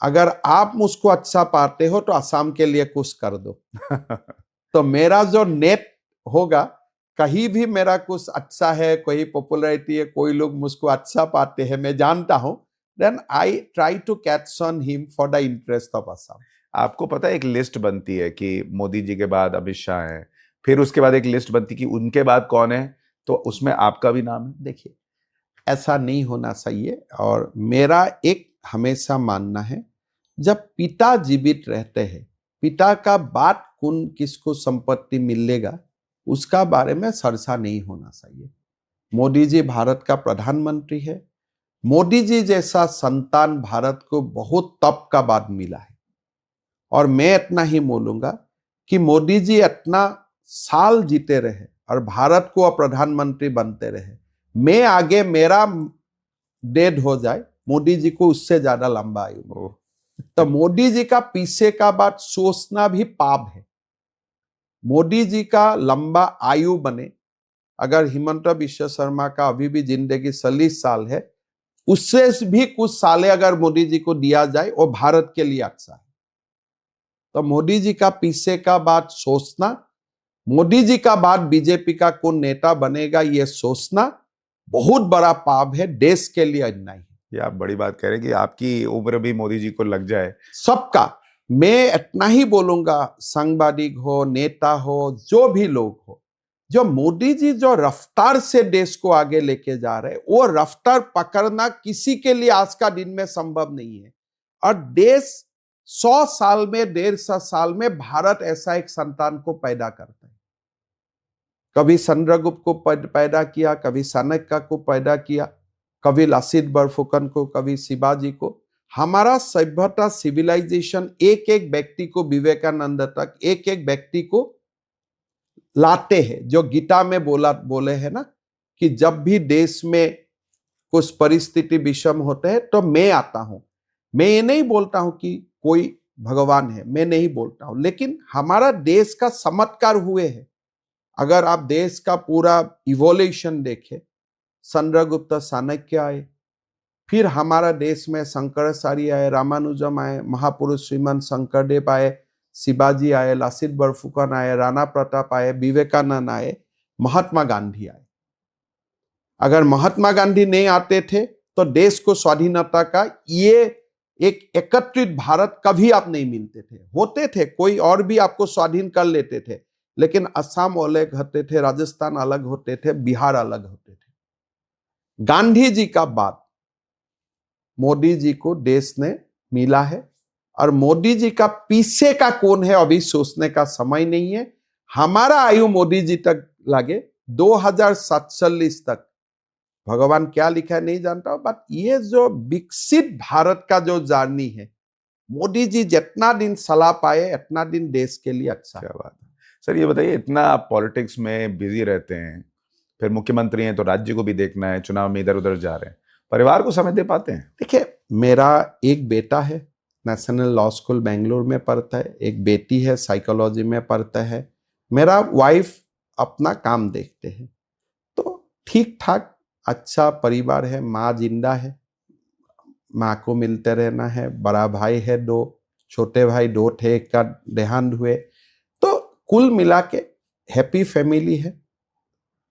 अगर आप मुझको अच्छा पाते हो तो असम के लिए कुछ कर दो तो मेरा जो नेट होगा, कहीं भी मेरा कुछ अच्छा है, कोई पॉपुलैरिटी है, कोई लोग मुझको अच्छा पाते हैं, मैं जानता हूं, then I try to catch on him for the interest of Assam. आपको पता है एक लिस्ट बनती है कि मोदी जी के बाद अमित शाह है, फिर उसके बाद एक लिस्ट बनती कि उनके बाद कौन है, तो उसमें आपका भी नाम है। देखिए, ऐसा नहीं होना चाहिए, और मेरा एक हमेशा मानना है, जब पिता जीवित रहते हैं, पिता का बाद कौन किसको संपत्ति मिलेगा उसका बारे में चर्चा नहीं होना चाहिए। मोदी जी भारत का प्रधानमंत्री है। मोदी जी जैसा संतान भारत को बहुत तप का बाद मिला है, और मैं इतना ही बोलूंगा कि मोदी जी इतना साल जीते रहे और भारत को प्रधानमंत्री बनते रहे, मैं आगे मेरा डेड हो जाए, मोदी जी को उससे ज्यादा लंबा आयु। तो मोदी जी का पीछे का बात सोचना भी पाप है। मोदी जी का लंबा आयु बने, अगर हिमंत बिश्व शर्मा का अभी भी जिंदगी 40 साल है, उससे भी कुछ साले अगर मोदी जी को दिया जाए, वो भारत के लिए अच्छा है। तो मोदी जी का पीछे का बात सोचना, मोदी जी का बाद बीजेपी का कौन नेता बनेगा ये सोचना बहुत बड़ा पाप है, देश के लिए अन्याय है। ये आप बड़ी बात कह रहे हैं कि आपकी उम्र भी मोदी जी को लग जाए। सबका मैं इतना ही बोलूंगा, सांबादिक हो, नेता हो, जो भी लोग हो, जो मोदी जी जो रफ्तार से देश को आगे लेके जा रहे, वो रफ्तार पकड़ना किसी के लिए आज का दिन में संभव नहीं है। और देश 100 साल में, 150 साल में भारत ऐसा एक संतान को पैदा करता है। कभी चंद्रगुप्त को पैदा किया, कभी चाणक्य को पैदा किया, कभी लासित बरफुकन को, कभी शिवाजी को। हमारा सभ्यता, सिविलाइजेशन एक एक व्यक्ति को, विवेकानंद तक एक एक व्यक्ति को लाते हैं। जो गीता में बोले हैं ना कि जब भी देश में कुछ परिस्थिति विषम होते हैं तो मैं आता हूं। मैं ये नहीं बोलता हूं कि कोई भगवान है, मैं नहीं बोलता हूं, लेकिन हमारा देश का चमत्कार हुए हैं। अगर आप देश का पूरा इवोल्यूशन देखें, चंद्रगुप्त, चाणक्य आए, फिर हमारा देश में शंकराचार्य आए, रामानुजम आए, महापुरुष श्रीमंत शंकरदेव आए, शिवाजी आए, लासित बरफुकन आए, राणा प्रताप आए, विवेकानंद आए, महात्मा गांधी आए। अगर महात्मा गांधी नहीं आते थे तो देश को स्वाधीनता का ये एक एकत्रित भारत कभी आप नहीं मिलते थे। होते थे कोई और भी आपको स्वाधीन कर लेते थे, लेकिन असम अलग होते थे, राजस्थान अलग होते थे, बिहार अलग होते थे। गांधी जी का बाद मोदी जी को देश ने मिला है, और मोदी जी का पीछे का कौन है अभी सोचने का समय नहीं है। हमारा आयु मोदी जी तक लगे 2047 तक, भगवान क्या लिखा है नहीं जानता, बट ये जो विकसित भारत का जो जर्नी है, मोदी जी जितना दिन सलाह पाए उतना दिन देश के लिए अच्छा। क्या बात है सर। ये बताइए, इतना आप पॉलिटिक्स में बिजी रहते हैं, फिर मुख्यमंत्री हैं तो राज्य को भी देखना है, चुनाव में इधर उधर जा रहे हैं, परिवार को समय दे पाते हैं? देखिए, मेरा एक बेटा है, नेशनल लॉ स्कूल बेंगलोर में पढ़ता है, एक बेटी है, साइकोलॉजी में पढ़ता है, मेरा वाइफ अपना काम देखते हैं। तो ठीक ठाक अच्छा परिवार है, माँ जिंदा है, माँ को मिलते रहना है, बड़ा भाई है 2, छोटे भाई 2 थे, एक का देहांत हुए। तो कुल मिला के हैप्पी फैमिली है,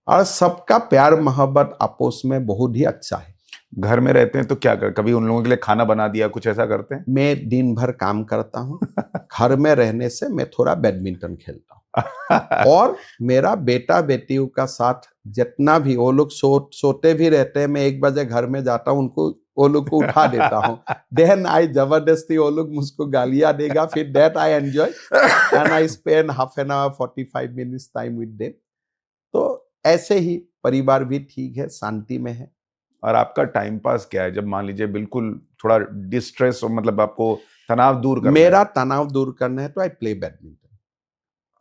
और सबका प्यार मोहब्बत आपस में बहुत ही अच्छा है। घर में रहते हैं तो क्या कर, कभी उन लोगों के लिए खाना बना दिया, कुछ ऐसा करते हैं? मैं दिन भर काम करता हूँ। घर में रहने से मैं थोड़ा बैडमिंटन खेलता हूँ। और मेरा बेटा बेटियों का साथ जितना भी, वो लोग सोते भी रहते हैं, मैं 1 बजे घर में जाता हूँ, उनको वो लोग को उठा देता हूँ। देन आई जबरदस्ती, वो लोग मुझको गालियां देगा, फिर that I enjoy and I spend half an hour 45 minutes time with them. तो ऐसे ही परिवार भी ठीक है, शांति में है। और आपका टाइम पास क्या है जब मान लीजिए बिल्कुल थोड़ा डिस्ट्रेस हो, मतलब आपको तनाव दूर करना मेरा है? तनाव दूर करना है तो आई प्ले बैडमिंटन,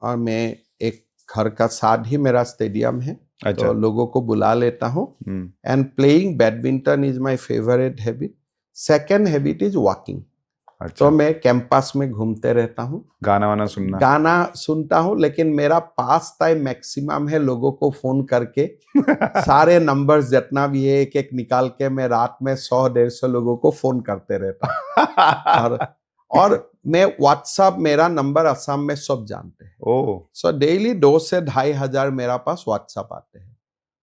और मैं एक घर का साथ ही मेरा स्टेडियम है। अच्छा। तो लोगों को बुला लेता हूँ, and playing badminton is my favourite habit. Second habit is walking. अच्छा। तो मैं कैंपस में घूमते रहता हूँ, गाना वाना सुनना? गाना सुनता हूँ, लेकिन मेरा पास टाइम मैक्सिमम है लोगों को फोन करके सारे नंबर्स जितना भी है एक एक निकाल के मैं रात में 100-150 लोगों को फोन करते रहता हूँ। और मैं व्हाट्सएप, मेरा नंबर असम में सब जानते हैं। ओह। सो डेली 2 से 2,500 हजार मेरा पास व्हाट्सएप आते हैं,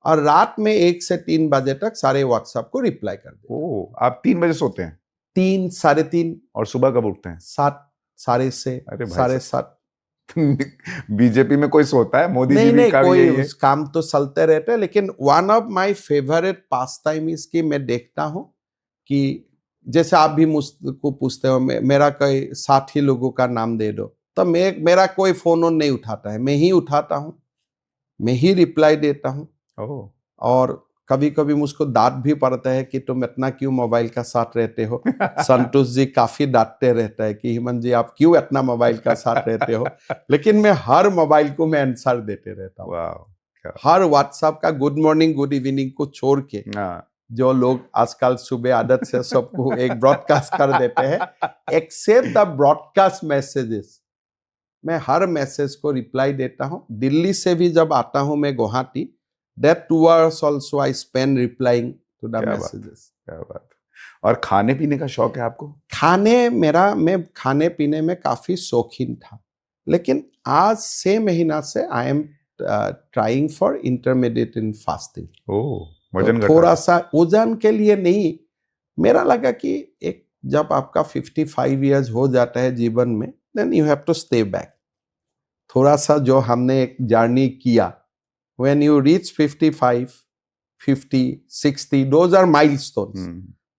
और रात में 1 से 3 बजे तक सारे व्हाट्सएप को रिप्लाई कर देते हैं। ओह, आप 3 बजे सोते हैं? 3, 3:30। और सुबह कब उठते हैं? 7, 6:30, अरे भाई 7:30। बीजेपी में कोई सोता है? मोदी जी भी नहीं, का भी कोई यही है? काम तो चलते रहते हैं, लेकिन one of my favourite pass time इसकी मैं देखता हूँ कि जैसे आप भी मुझको पूछते हो, मेरा कोई साथी लोगों का नाम दे दो, तो मेरा कोई फोन ऑन नहीं उठाता है, मैं ही उठाता हूँ, मैं ही रिप्लाई देता हूँ। ओह। और कभी कभी मुझको डांट भी पड़ता है कि तुम इतना क्यों मोबाइल का साथ रहते हो। संतोष जी काफी डांटते रहता है कि हेमंत जी आप क्यों इतना मोबाइल का साथ रहते हो, लेकिन मैं हर मोबाइल को मैं आंसर देते रहता हूँ। वाह, हर व्हाट्सएप का गुड मॉर्निंग गुड इवनिंग को छोड़ के हाँ, जो लोग आजकल सुबह आदत से सबको एक ब्रॉडकास्ट कर देते हैं, एक्सेप्ट द ब्रॉडकास्ट मैसेजेस, मैं हर मैसेज को रिप्लाई देता हूं। दिल्ली से भी जब आता हूं मैं Guwahati, that 2 hours also I spend replying to the क्या मैसेजेस। क्या बात। और खाने पीने का शौक है आपको? मैं खाने पीने में काफी शौकीन था, लेकिन आज 6 महीना से I am trying for intermediate in fasting. वजन तो थोड़ा सा वजन के लिए नहीं, मेरा लगा कि एक जब आपका 55 इयर्स हो जाता है जीवन में, then you have to stay back. थोड़ा सा जो हमने एक जर्नी किया, when you reach 55, 50, 60, those are milestones.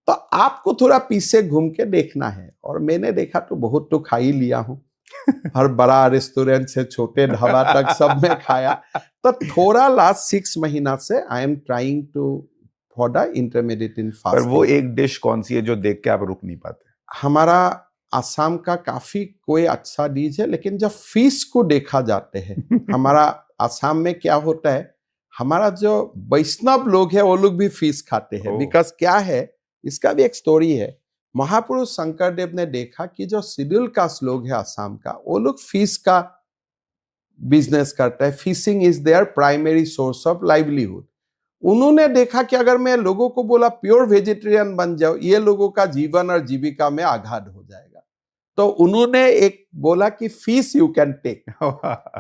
तो आपको थोड़ा पीछे घूम के देखना है, और मैंने देखा तो बहुत तो खा ही लिया हूं। हर बड़ा रेस्टोरेंट से छोटे ढाबा तक सब में खाया। तो थोड़ा लास्ट 6 महीना से I am trying to for the intermediate in per fasting. वो एक डिश कौन सी है जो देख के आप रुक नहीं पाते? हमारा आसाम का काफी कोई अच्छा डिश है, लेकिन जब फिश को देखा जाते हैं हमारा आसाम में क्या होता है, हमारा जो वैष्णव लोग है वो लोग भी फिश खाते हैं। बिकॉज क्या है, इसका भी एक स्टोरी है। महापुरुष शंकरदेव ने देखा कि जो शेड्यूल कास्ट लोग है आसाम का, वो लोग फिश का बिजनेस करता है। Fishing is there primary source of livelihood. उन्होंने देखा कि अगर मैं लोगों को बोला प्योर वेजिटेरियन बन जाओ, ये लोगों का जीवन और जीविका में आघात हो जाएगा। तो उन्होंने एक बोला कि फिश यू कैन टेक।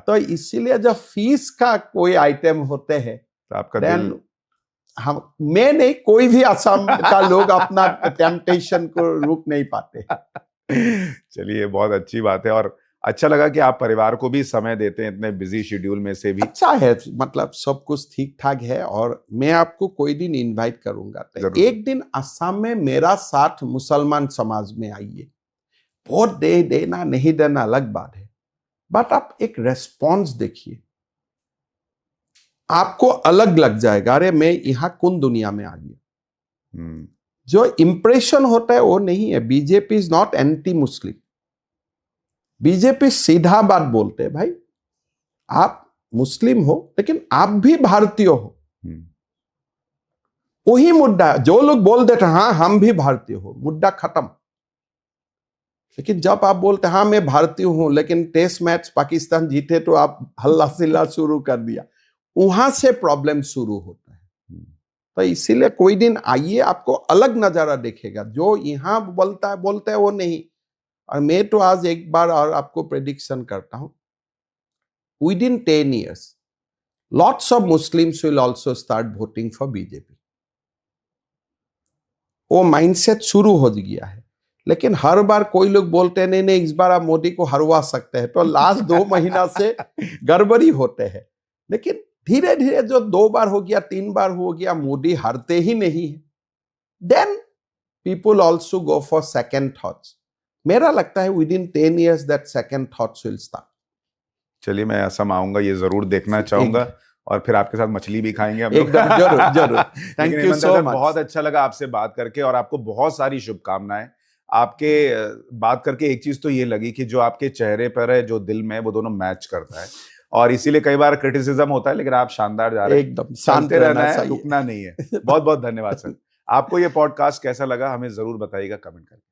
तो इसीलिए जब फिश का कोई आइटम होते हैं तो आपका देन हम, मैं नहीं, कोई भी असम का लोग अपना टेम्पटेशन को रुक नहीं पाते। चलिए, बहुत अच्छी बात है, और अच्छा लगा कि आप परिवार को भी समय देते हैं इतने बिजी शेड्यूल में से भी। अच्छा है, मतलब सब कुछ ठीक ठाक है, और मैं आपको कोई दिन इनवाइट करूंगा। तो एक दिन असम में मेरा साथ मुसलमान समाज में आइए। वोट देना नहीं देना अलग बात है, बट आप एक रेस्पॉन्स देखिए, आपको अलग लग जाएगा, अरे मैं यहां कौन दुनिया में आ गया। जो इंप्रेशन होता है वो नहीं है। BJP is not anti Muslim. BJP सीधा बात बोलते हैं, भाई आप मुस्लिम हो लेकिन आप भी भारतीय हो। वही मुद्दा है। जो लोग बोल देते हाँ हम भी भारतीय हो, मुद्दा खत्म। लेकिन जब आप बोलते हाँ मैं भारतीय हूं, लेकिन टेस्ट मैच पाकिस्तान जीते तो आप हल्ला सिल्ला शुरू कर दिया, वहां से प्रॉब्लम शुरू होता है। तो इसीलिए कोई दिन आइए, आपको अलग नजारा देखेगा। जो यहां बोलता है वो नहीं। और मैं तो आज एक बार और आपको प्रेडिक्शन करता हूं, with in 10 years lots of Muslims will also start voting for BJP। वो माइंडसेट शुरू हो गया है। लेकिन हर बार कोई लोग बोलते हैं नहीं इस बार आप मोदी को हरवा सकते हैं, तो लास्ट 2 महीना से गड़बड़ी होते हैं। लेकिन धीरे धीरे जो 2 बार हो गया, 3 बार हो गया, मोदी हारते ही नहीं है, then people also go for second thoughts. मेरा लगता है within 10 years that second thoughts will start. चलिए, मैं असम आऊंगा, ये जरूर देखना चाहूंगा, और फिर आपके साथ मछली भी खाएंगे हम लोग। एकदम, जरूर जरूर। Thank you so much. बहुत अच्छा लगा आपसे बात करके, और आपको बहुत सारी शुभकामनाएं। आपके बात करके एक चीज तो ये लगी कि जो आपके चेहरे पर है, जो दिल में है, वो दोनों मैच करता है, और इसीलिए कई बार क्रिटिसिज्म होता है, लेकिन आप शानदार जा रहे हैं। एकदम शांत रहना है, रुकना नहीं है। बहुत बहुत धन्यवाद सर। आपको ये पॉडकास्ट कैसा लगा हमें जरूर बताइएगा कमेंट करके।